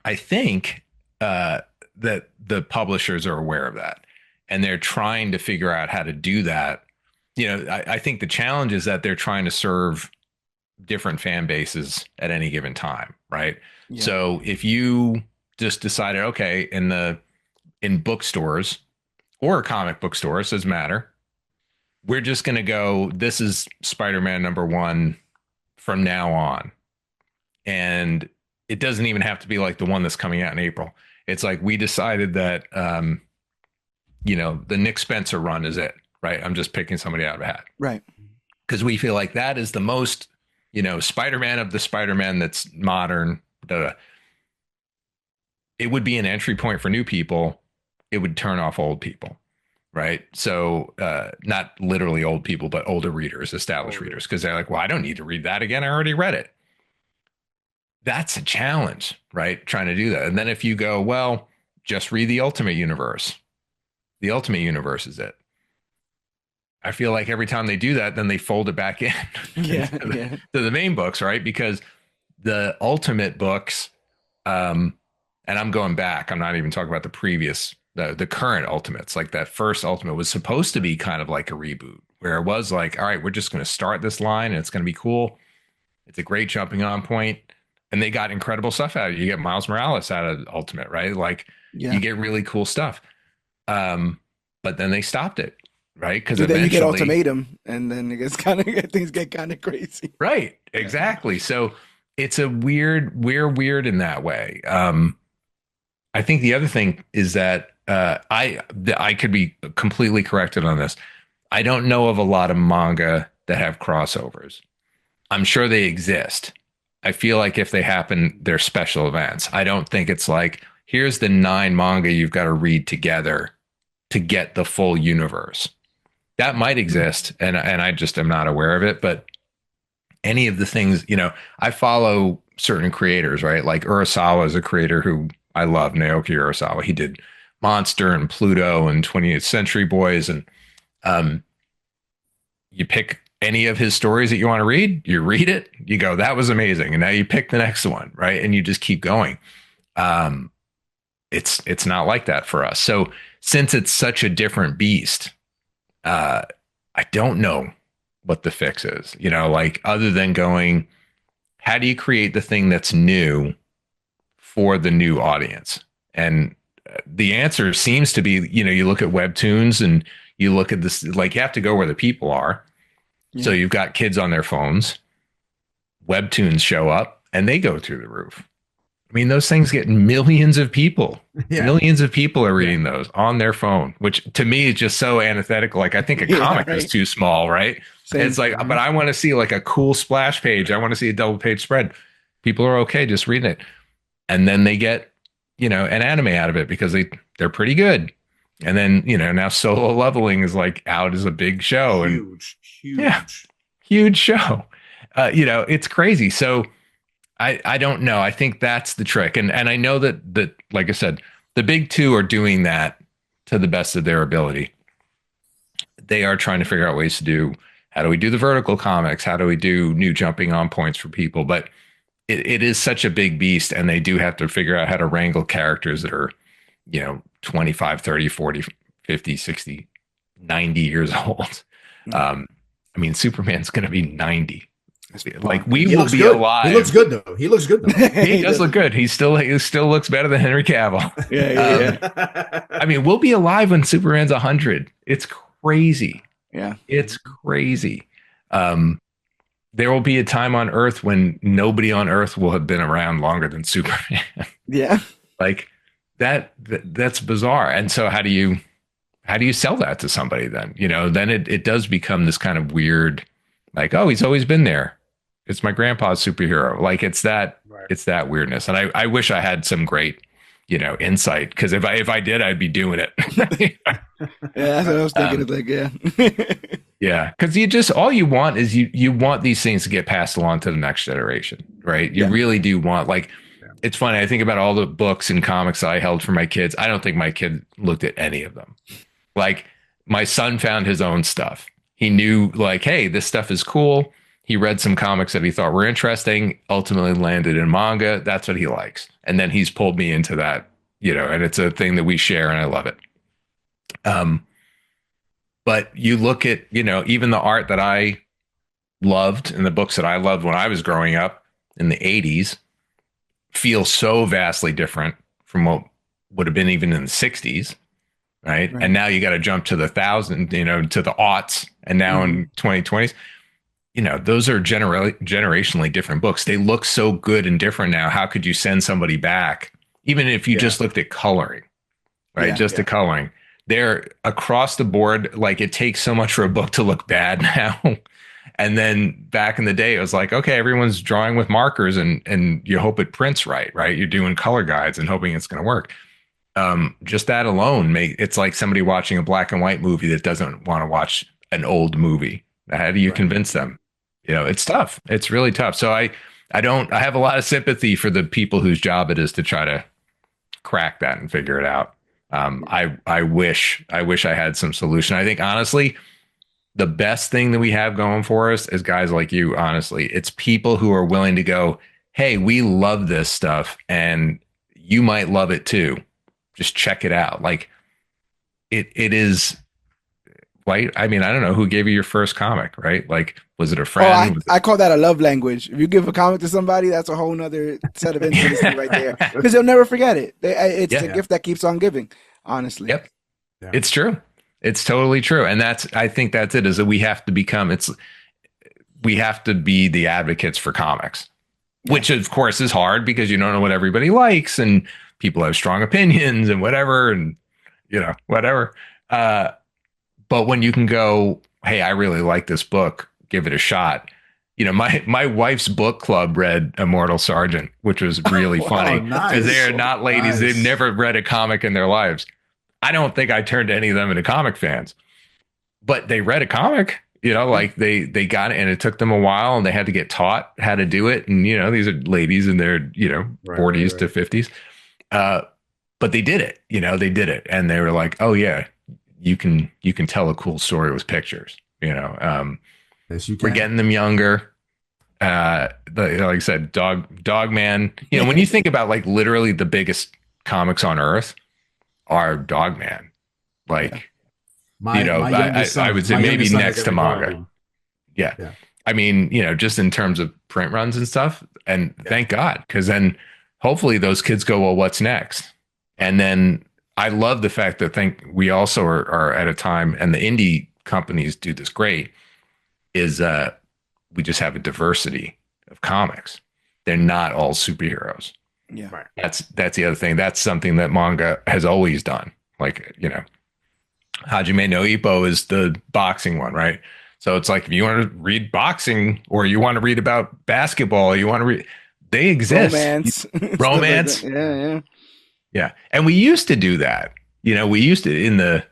I think that the publishers are aware of that, and they're trying to figure out how to do that. I think the challenge is that they're trying to serve different fan bases at any given time, right? Yeah. So if you just decided, okay, in bookstores or comic book stores, doesn't matter, we're just going to go, this is Spider-Man number 1 from now on. And it doesn't even have to be the one that's coming out in April. It's we decided that, the Nick Spencer run is it, right? I'm just picking somebody out of a hat. Right. Because we feel like that is the most, Spider-Man of the Spider-Man that's modern. It would be an entry point for new people. It would turn off old people, right? So not literally old people, but older readers, established readers, because they're well, I don't need to read that again. I already read it. That's a challenge, right? Trying to do that. And then if you go, well, just read the Ultimate Universe. The Ultimate Universe is it. I feel like every time they do that, then they fold it back in to the main books, right? Because the Ultimate books, and I'm going back, I'm not even talking about the previous, the current Ultimates. That first Ultimate was supposed to be kind of like a reboot, where it was all right, we're just going to start this line and it's going to be cool. It's a great jumping on point. And they got incredible stuff out of it. You get Miles Morales out of Ultimate, right? You get really cool stuff. But then they stopped it, right? Because then you get Ultimatum, and then it gets things get kind of crazy. Right, exactly. So it's a we're weird in that way. I think the other thing is that I could be completely corrected on this. I don't know of a lot of manga that have crossovers. I'm sure they exist. I feel like if they happen, they're special events. I don't think it's here's the 9 manga you've got to read together to get the full universe. That might exist, and I just am not aware of it. But any of the things, I follow certain creators, right? Urasawa is a creator who I love, Naoki Urasawa. He did Monster and Pluto and 20th Century Boys, and you pick any of his stories that you want to read, you read it, you go, that was amazing. And now you pick the next one, right? And you just keep going. it's not like that for us. So since it's such a different beast, I don't know what the fix is, like other than going, how do you create the thing that's new for the new audience? And the answer seems to be, you look at webtoons and you look at this, like you have to go where the people are. Yeah. So you've got kids on their phones, webtoons show up and they go through the roof. I mean, those things get millions of people. Yeah. Millions of people are reading those on their phone, which to me is just so antithetical. Like I think a comic is too small, right? It's like, but I want to see like a cool splash page. I want to see a double page spread. People are okay just reading it. And then they get, an anime out of it because they're pretty good. And then, now Solo Leveling is like out as a big show. Huge show. It's crazy. So I don't know. I think that's the trick. And I know that, like I said, the big two are doing that to the best of their ability. They are trying to figure out ways to do, how do we do the vertical comics? How do we do new jumping on points for people? But it is such a big beast, and they do have to figure out how to wrangle characters that are, 25, 30, 40, 50, 60, 90 years old. I mean, Superman's going to be 90. Like we will be alive. He looks good though. He does look good. He still looks better than Henry Cavill. Yeah. I mean, we'll be alive when Superman's 100. It's crazy. Yeah, it's crazy. There will be a time on Earth when nobody on Earth will have been around longer than Superman. Yeah, like that's bizarre. And so how do you sell that to somebody then? Then it does become this kind of weird, like, oh, he's always been there. It's my grandpa's superhero. Like it's that weirdness. And I wish I had some great, insight, because if I did, I'd be doing it. Yeah, that's what I was thinking. It's like, yeah. Yeah, because all you want is you want these things to get passed along to the next generation, right? You really do want, like, it's funny. I think about all the books and comics I held for my kids. I don't think my kid looked at any of them. Like my son found his own stuff. He knew, like, hey, this stuff is cool. He read some comics that he thought were interesting, ultimately landed in manga. That's what he likes. And then he's pulled me into that, and it's a thing that we share, and I love it. But you look at, even the art that I loved and the books that I loved when I was growing up in the 80s feel so vastly different from what would have been even in the 60s. Right. And now you got to jump to the thousand, to the aughts. And now in 2020s, those are generationally different books. They look so good and different now. How could you send somebody back? Even if you just looked at coloring, right? The coloring. They're across the board. Like it takes so much for a book to look bad now. And then back in the day, it was like, okay, everyone's drawing with markers and you hope it prints right? You're doing color guides and hoping it's going to work. Just that alone, it's like somebody watching a black and white movie that doesn't want to watch an old movie. How do you convince them? It's tough. It's really tough. So I have a lot of sympathy for the people whose job it is to try to crack that and figure it out. I wish I had some solution. I think honestly, the best thing that we have going for us is guys like you. Honestly, it's people who are willing to go, hey, we love this stuff and you might love it too. Just check it out. Like it is, right? I mean, I don't know who gave you your first comic, right? Like, was it a friend? I call that a love language. If you give a comic to somebody, that's a whole nother set of intimacy right there, because they'll never forget it. It's a gift that keeps on giving, honestly. Yep. Yeah. It's true. It's totally true. And I think that's it, is that we have to be the advocates for comics, which of course is hard because you don't know what everybody likes and people have strong opinions and whatever, and whatever. But when you can go, hey, I really like this book, give it a shot. My wife's book club read Immortal Sergeant, which was really funny because they're not ladies. Nice. They've never read a comic in their lives. I don't think I turned any of them into comic fans, but they read a comic, like they got it, and it took them a while and they had to get taught how to do it. And, these are ladies in their, 40s to 50s. But they did it, they did it. And they were like, oh yeah, you can tell a cool story with pictures, Yes, you can. We're getting them younger. Like I said, Dog Man, when you think about like literally the biggest comics on earth are Dogman. Like, you know, My youngest son, I would say my maybe youngest son has next to every manga. Barbie. Yeah. Yeah. I mean, you know, just in terms of print runs and stuff. And Yeah. thank God, because then hopefully those kids go, well, what's next? And then I love the fact that we also are at a time, and the indie companies do this great, is we just have a diversity of comics. They're not all superheroes. Yeah. Right. That's the other thing. That's something that manga has always done. Like, you know, Hajime no Ippo is the boxing one, right? So it's like if you want to read boxing or you want to read about basketball, you want to read, they exist. Romance. Stuff like that. Romance. Yeah. Yeah. And we used to do that. You know, we used to in the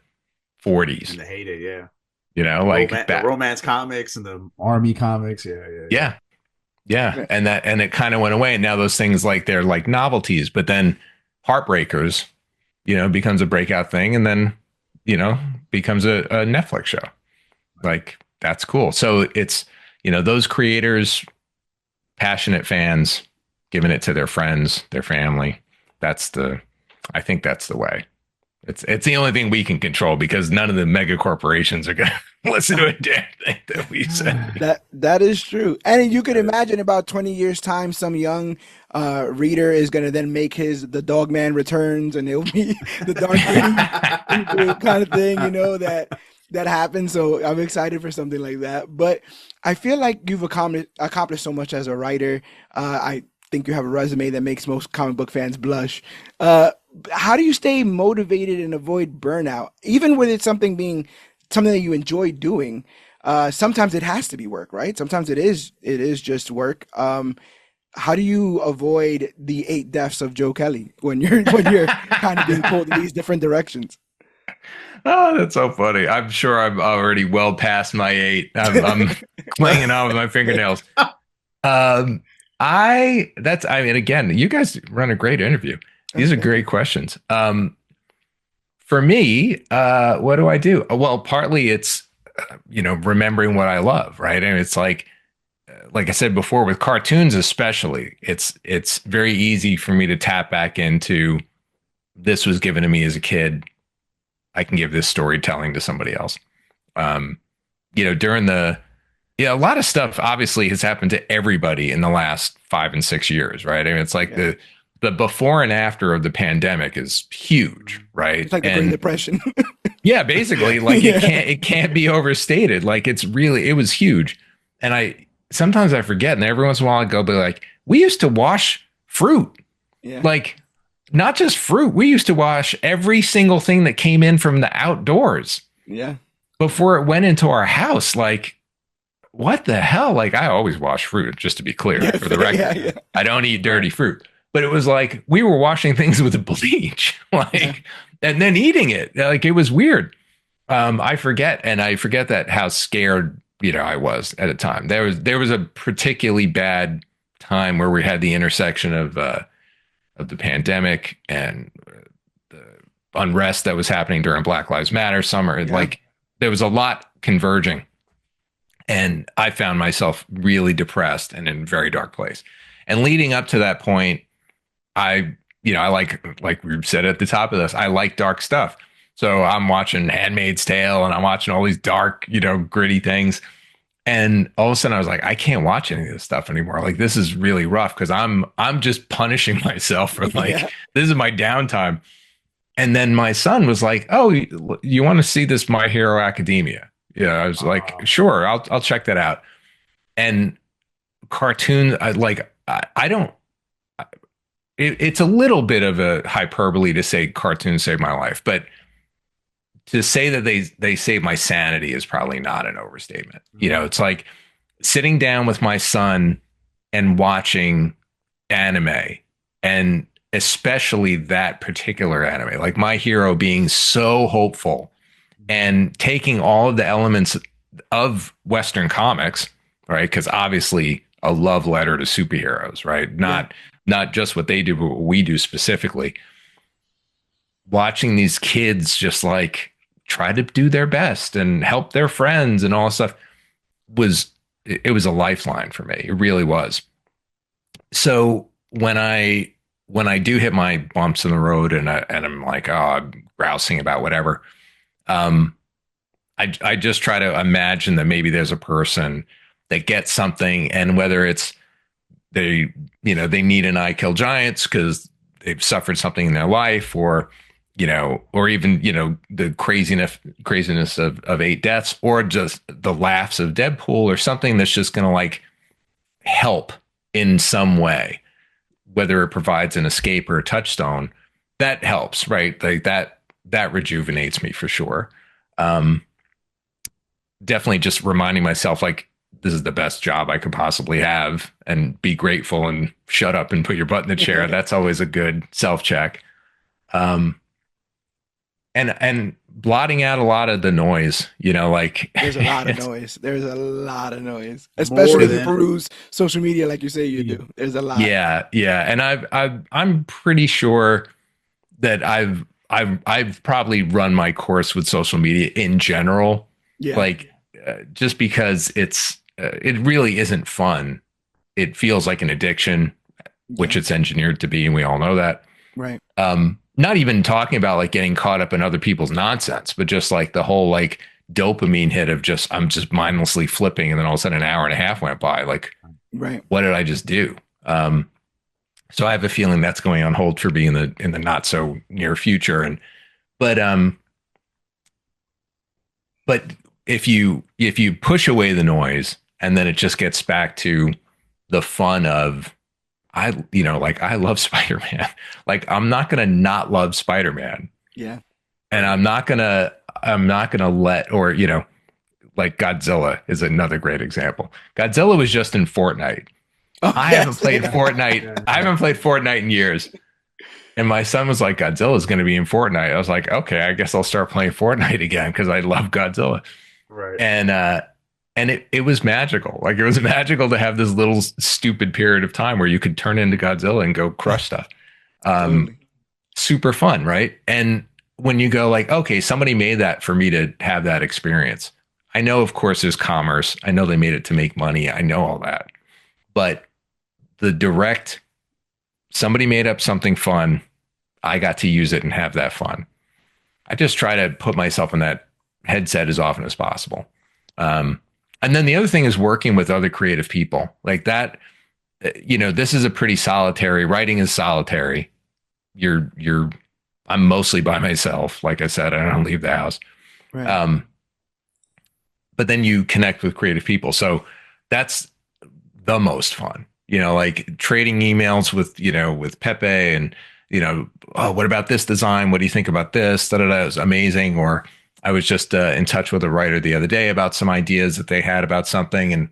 40s, In the heyday, yeah. you know, like The romance comics and the Army comics. Yeah. yeah. Yeah. And it kind of went away. And now those things like they're like novelties, but then Heartbreakers, you know, becomes a breakout thing and then, you know, becomes a Netflix show. Like that's cool. So it's, you know, those creators, passionate fans, giving it to their friends, their family. I think that's the way. It's the only thing we can control because none of the mega corporations are going to listen to a damn thing that we say. That is true. And you could imagine about 20 years time, some young reader is going to then make the Dogman returns and it'll be the Dark Knight kind of thing, you know, that happens. So I'm excited for something like that. But I feel like you've accomplished so much as a writer. I think you have a resume that makes most comic book fans blush. How do you stay motivated and avoid burnout, even with it being something that you enjoy doing? Sometimes it has to be work, right? Sometimes it is just work. How do you avoid the 8 deaths of Joe Kelly when you're kind of being pulled in these different directions? Oh, that's so funny. I'm sure I'm already well past my 8. I'm clinging on with my fingernails. I mean, again, you guys run a great interview. These are great questions. For me, what do I do? Well, partly it's, you know, remembering what I love, right? And it's like I said before, with cartoons especially, it's very easy for me to tap back into this was given to me as a kid. I can give this storytelling to somebody else. You know, a lot of stuff obviously has happened to everybody in the last 5 and 6 years, right? I mean, it's like the before and after of the pandemic is huge, right? It's like the Great Depression. Yeah, basically, like it can't be overstated. Like it was huge. And sometimes I forget, and every once in a while I go, be like, we used to wash fruit. Yeah. Like not just fruit. We used to wash every single thing that came in from the outdoors. Yeah. Before it went into our house. Like, what the hell? Like, I always wash fruit, just to be clear, for the record. Yeah. I don't eat dirty fruit. But it was like we were washing things with bleach, and then eating it. Like it was weird. I forget that how scared, you know, I was at a time. There was a particularly bad time where we had the intersection of the pandemic and the unrest that was happening during Black Lives Matter summer. Yeah. Like there was a lot converging. And I found myself really depressed and in a very dark place. And leading up to that point, I like we said at the top of this, I like dark stuff. So I'm watching Handmaid's Tale and I'm watching all these dark, you know, gritty things. And all of a sudden I was like, I can't watch any of this stuff anymore. Like this is really rough because I'm just punishing myself for this is my downtime. And then my son was like, oh, you want to see this My Hero Academia? Yeah, I was like, sure, I'll check that out. And cartoon, I don't. It's a little bit of a hyperbole to say cartoons saved my life, but to say that they saved my sanity is probably not an overstatement. Mm-hmm. You know, it's like sitting down with my son and watching anime, and especially that particular anime, like My Hero being so hopeful and taking all of the elements of Western comics, right? Because obviously a love letter to superheroes, right? Not just what they do, but what we do specifically. Watching these kids just like try to do their best and help their friends and all that stuff was a lifeline for me. It really was. So when I when I do hit my bumps in the road and I'm like, oh, I'm grousing about whatever, I just try to imagine that maybe there's a person that gets something, and whether it's they need an I Kill Giants because they've suffered something in their life, or or even the craziness of 8 deaths, or just the laughs of Deadpool, or something that's just going to like help in some way, whether it provides an escape or a touchstone. That helps, right? Like that rejuvenates me for sure. Definitely just reminding myself like this is the best job I could possibly have, and be grateful and shut up and put your butt in the chair. That's always a good self check. And blotting out a lot of the noise, like there's a lot of noise. There's a lot of noise, especially if you peruse social media like you say you do. There's a lot. Yeah. And I'm pretty sure that I've probably run my course with social media in general. Yeah. Like just because it really isn't fun. It feels like an addiction, which it's engineered to be, and we all know that. Right. Not even talking about like getting caught up in other people's nonsense, but just like the whole like dopamine hit of I'm just mindlessly flipping, and then all of a sudden an hour and a half went by. Like, right. What did I just do? So I have a feeling that's going on hold for me in the not so near future. But if you push away the noise, and then it just gets back to the fun of I love Spider-Man. Like, I'm not going to not love Spider-Man. Yeah. And I'm not going to let, or, like Godzilla is another great example. Godzilla was just in Fortnite. Oh, I haven't played Fortnite. I haven't played Fortnite in years. And my son was like, Godzilla's going to be in Fortnite. I was like, okay, I guess I'll start playing Fortnite again because I love Godzilla. Right. And it was magical. Like, it was magical to have this little stupid period of time where you could turn into Godzilla and go crush stuff. Totally. Super fun, right? And when you go like, okay, somebody made that for me to have that experience. I know, of course, there's commerce. I know they made it to make money. I know all that. But the direct, somebody made up something fun. I got to use it and have that fun. I just try to put myself in that headset as often as possible. And then the other thing is working with other creative people like that. This is a pretty solitary, writing is solitary. I'm mostly by myself. Like I said, I don't leave the house. Right. But then you connect with creative people. So that's the most fun, like trading emails with Pepe and, oh, what about this design? What do you think about this? That was amazing. Or I was just in touch with a writer the other day about some ideas that they had about something, and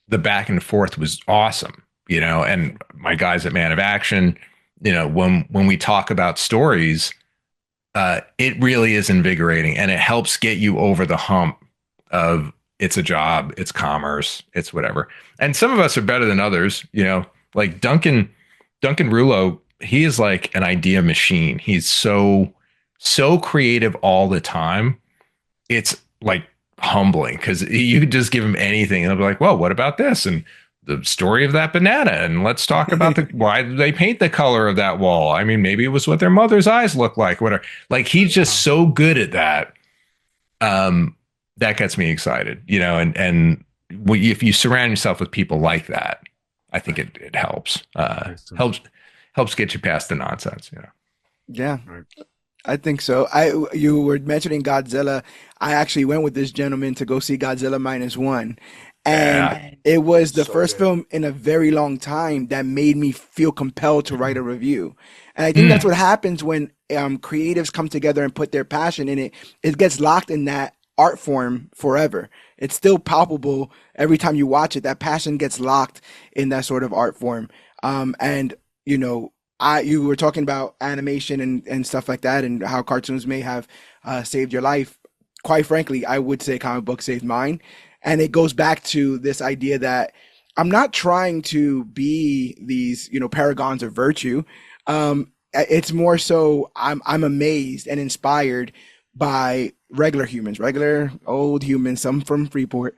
the back and forth was awesome, and my guys at Man of Action, when we talk about stories, it really is invigorating, and it helps get you over the hump of it's a job, it's commerce, it's whatever. And some of us are better than others, like Duncan Rouleau, he is like an idea machine. He's so creative all the time. It's like humbling because you could just give him anything and they'll be like, well, what about this? And the story of that banana. And let's talk about why did they paint the color of that wall? I mean, maybe it was what their mother's eyes look like, whatever. Like, he's just so good at that. That gets me excited, and if you surround yourself with people like that, I think it helps, helps get you past the nonsense, Yeah. Right. I think so. You were mentioning Godzilla. I actually went with this gentleman to go see Godzilla -1. And it was the first film in a very long time that made me feel compelled to write a review. And I think that's what happens when creatives come together and put their passion in it. It gets locked in that art form forever. It's still palpable every time you watch it. That passion gets locked in that sort of art form. And you were talking about animation and stuff like that, and how cartoons may have saved your life. Quite frankly, I would say comic books saved mine. And it goes back to this idea that I'm not trying to be these, paragons of virtue. It's more so I'm amazed and inspired by regular humans, regular old humans, some from Freeport,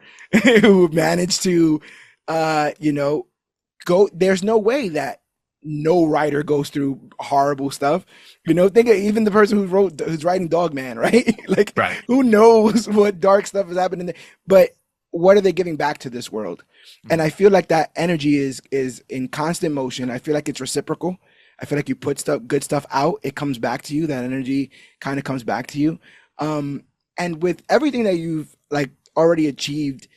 who managed to, go. There's no way that no writer goes through horrible stuff. Think of even the person who's writing Dogman, right? Like, Right. who knows what dark stuff is happening there? But what are they giving back to this world? And I feel like that energy is in constant motion. I feel like it's reciprocal. I feel like you put good stuff out, it comes back to you. That energy kind of comes back to you. And with everything that you've like already achieved,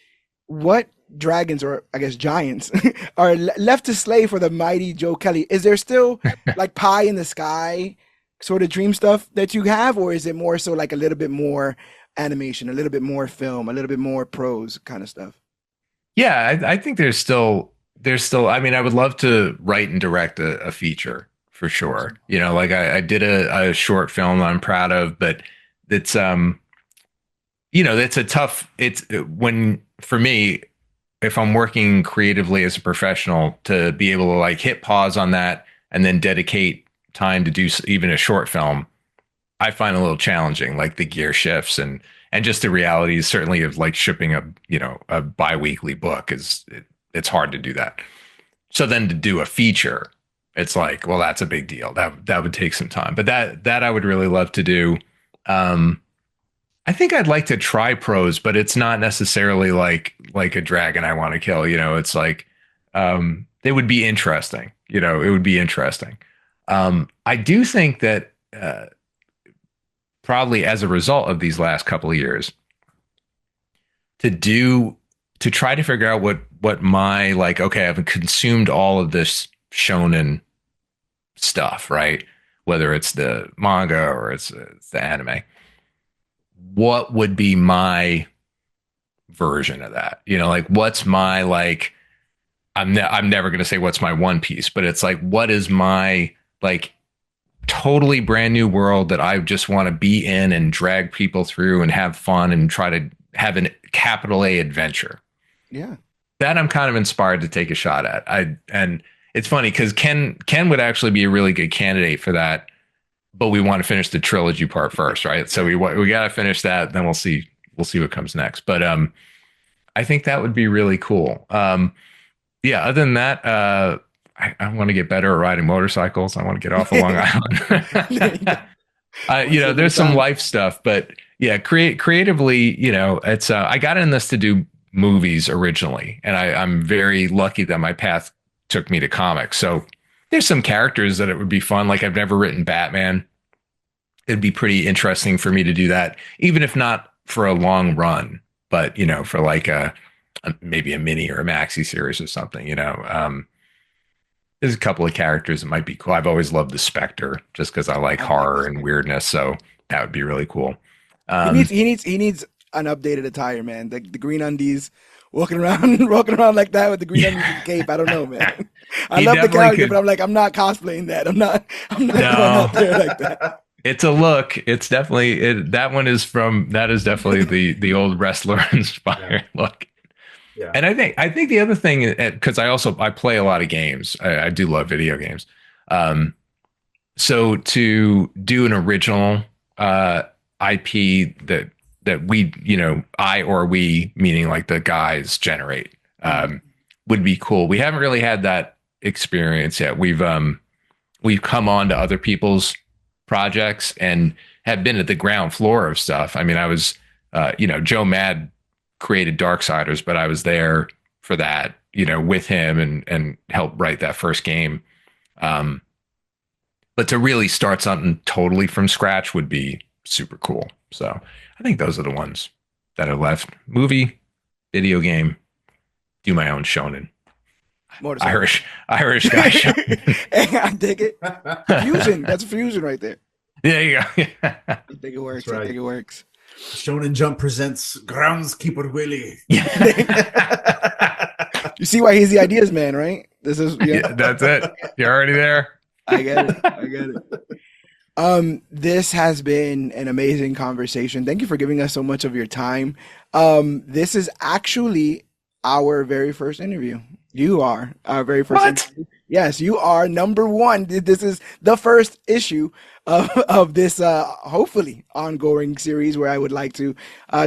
what dragons, or I guess giants, are left to slay for the mighty Joe Kelly? Is there still like pie in the sky sort of dream stuff that you have, or is it more so like a little bit more animation, a little bit more film, a little bit more prose kind of stuff? Yeah, I think there's still. I mean, I would love to write and direct a feature for sure. Like I did a short film I'm proud of, but it's it's a tough. It's when for me, if I'm working creatively as a professional, to be able to like hit pause on that and then dedicate time to do even a short film, I find a little challenging, like the gear shifts and just the realities certainly of like shipping a bi-weekly book it's hard to do that. So then to do a feature, it's like, well, that's a big deal. That would take some time, but that I would really love to do. I think I'd like to try prose, but it's not necessarily like a dragon I want to kill. It's like it would be interesting. It would be interesting. I do think that probably as a result of these last couple of years, to try to figure out what my like, okay, I've consumed all of this shonen stuff, right? Whether it's the manga or it's the anime. What would be my version of that? Like what's my like, I'm never going to say what's my One Piece, but it's like, what is my like totally brand new world that I just want to be in and drag people through and have fun and try to have a capital A adventure. Yeah. That I'm kind of inspired to take a shot at. And it's funny because Ken would actually be a really good candidate for that, but we want to finish the trilogy part first, right? So we got to finish that, then we'll see what comes next. But I think that would be really cool. Yeah, other than that, I want to get better at riding motorcycles. I want to get off of Long Island. There's some life stuff, but yeah, creatively, it's I got in this to do movies originally, and I'm very lucky that my path took me to comics. So there's some characters that it would be fun. Like I've never written Batman. It'd be pretty interesting for me to do that, even if not for a long run, but for like maybe a mini or a maxi series or something. There's a couple of characters that might be cool. I've always loved the Spectre just because I like horror and weirdness. So that would be really cool. He needs an updated attire, man. The green undies, walking around like that with the green undies and cape. I don't know, man. I love the character, but I'm like, I'm not cosplaying that. I'm not going out there like that. It's a look. It's definitely that is definitely the old wrestler inspired look. Yeah. And I think the other thing, because I play a lot of games. I do love video games. So to do an original IP that we, I or we, meaning like the guys generate, would be cool. We haven't really had that experience yet. We've come on to other people's projects and have been at the ground floor of stuff. I mean, I was, Joe Mad created Darksiders, but I was there for that, with him and helped write that first game. But to really start something totally from scratch would be super cool. So I think those are the ones that are left. Movie, video game, do my own shonen. Irish guy shonen. Hey, I dig it. Fusion. That's a fusion right there. There you go. I think it works. Right. I think it works. Shonen Jump presents Groundskeeper Willie. You see why he's the ideas man, right? This is yeah, that's it. You're already there. I get it. This has been an amazing conversation. Thank you for giving us so much of your time. This is actually our very first interview. You are our very first interview. Yes, you are number one. This is the first issue of this hopefully ongoing series where I would like to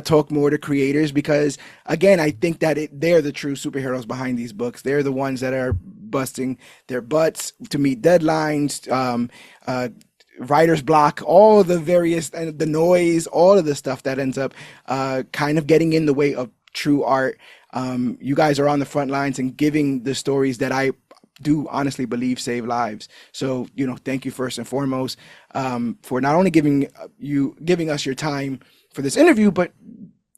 talk more to creators because, again, I think that they're the true superheroes behind these books. They're the ones that are busting their butts to meet deadlines, writer's block, all the various, and the noise, all of the stuff that ends up kind of getting in the way of true art. You guys are on the front lines and giving the stories that I do honestly believe save lives. So, thank you first and foremost for not only giving us your time for this interview, but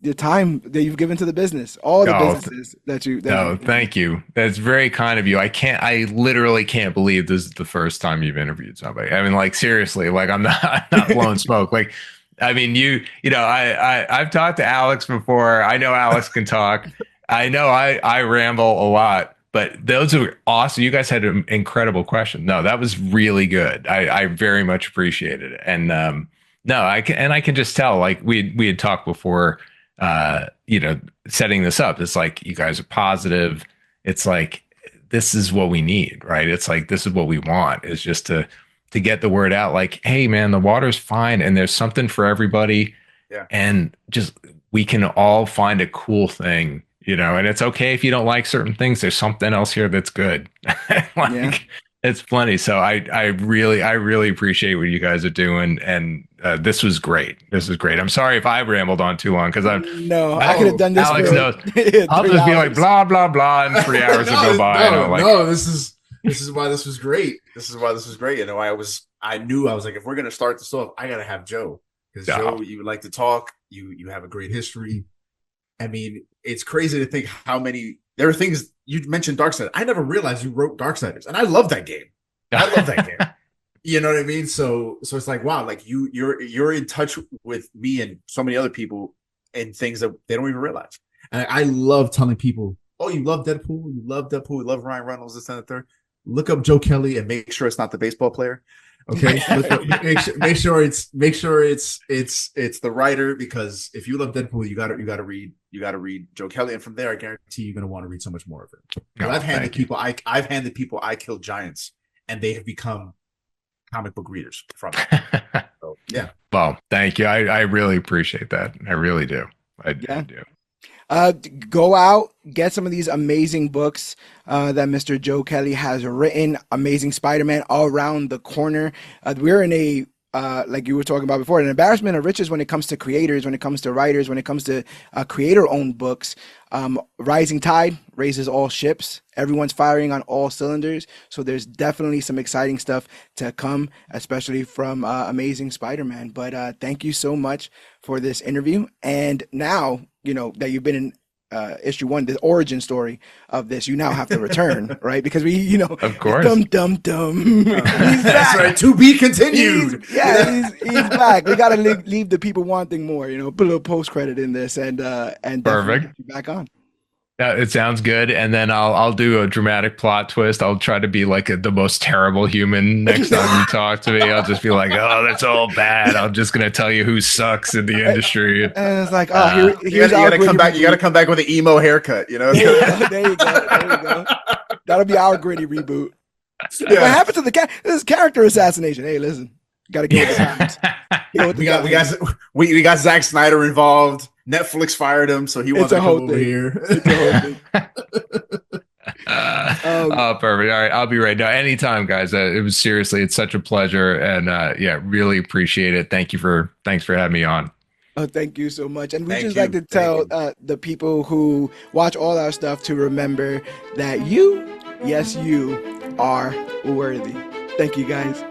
the time that you've given to the business, all the businesses that you. Thank you. That's very kind of you. I literally can't believe this is the first time you've interviewed somebody. I mean, like, seriously, like I'm not blowing smoke. Like, I mean, I've talked to Alex before. I know Alex can talk. I know I ramble a lot. But those are awesome. You guys had an incredible question. No, that was really good. I very much appreciated it. And no, I can just tell, like we had talked before, setting this up. It's like you guys are positive. It's like this is what we need, right? It's like this is what we want. Is just to get the word out. Like, hey, man, the water's fine, and there's something for everybody. Yeah. And just we can all find a cool thing. And it's okay if you don't like certain things. There's something else here that's good. It's plenty. So I really appreciate what you guys are doing. And this was great. I'm sorry if I rambled on too long because I could have done this. Alex knows. I'll just be like blah blah blah, and 3 hours will go by. This is why this was great. I knew I was like, if we're gonna start this off, I gotta have Joe because Joe, you like to talk. You have a great history. I mean, it's crazy to think how many there are things you mentioned. Darksiders. I never realized you wrote Darksiders, and I love that game. You know what I mean? So it's like, wow, like you're in touch with me and so many other people and things that they don't even realize. And I love telling people, oh, you love Deadpool, you love Ryan Reynolds, this and the third. Look up Joe Kelly and make sure it's not the baseball player. Okay, make sure it's the writer, because if you love Deadpool, you gotta read Joe Kelly, and from there, I guarantee you're gonna want to read so much more of it. I've handed people I Killed Giants, and they have become comic book readers from it. So, yeah. Well, thank you. I really appreciate that. I really do. I do. Go out, get some of these amazing books that Mr. Joe Kelly has written. Amazing Spider-Man all around the corner. We're in a like you were talking about before, an embarrassment of riches when it comes to creators, when it comes to writers, when it comes to creator-owned books. Rising tide raises all ships. Everyone's firing on all cylinders. So there's definitely some exciting stuff to come, especially from Amazing Spider-Man. But thank you so much for this interview. And now, that you've been in issue 1, the origin story of this, you now have to return, right? Because we, of course, dumb. That's right. To be continued. He's back. We got to leave the people wanting more. Put a little post credit in this, and perfect. Get you back on. It sounds good. And then I'll do a dramatic plot twist. I'll try to be like the most terrible human next time you talk to me. I'll just be like, oh, that's all bad. I'm just going to tell you who sucks in the industry. And it's like, oh, you gotta come back. You got to come back with an emo haircut, There you go. That'll be our gritty reboot. Yeah. What happened to this is character assassination? Hey, listen, got to get with the times. We got Zack Snyder involved. Netflix fired him, so he wants to come over here. It's a whole thing. Oh, perfect. All right, I'll be right now. Anytime, guys. It's such a pleasure, and really appreciate it. Thanks for having me on. Oh, thank you so much. And we just like to tell the people who watch all our stuff to remember that you are worthy. Thank you, guys.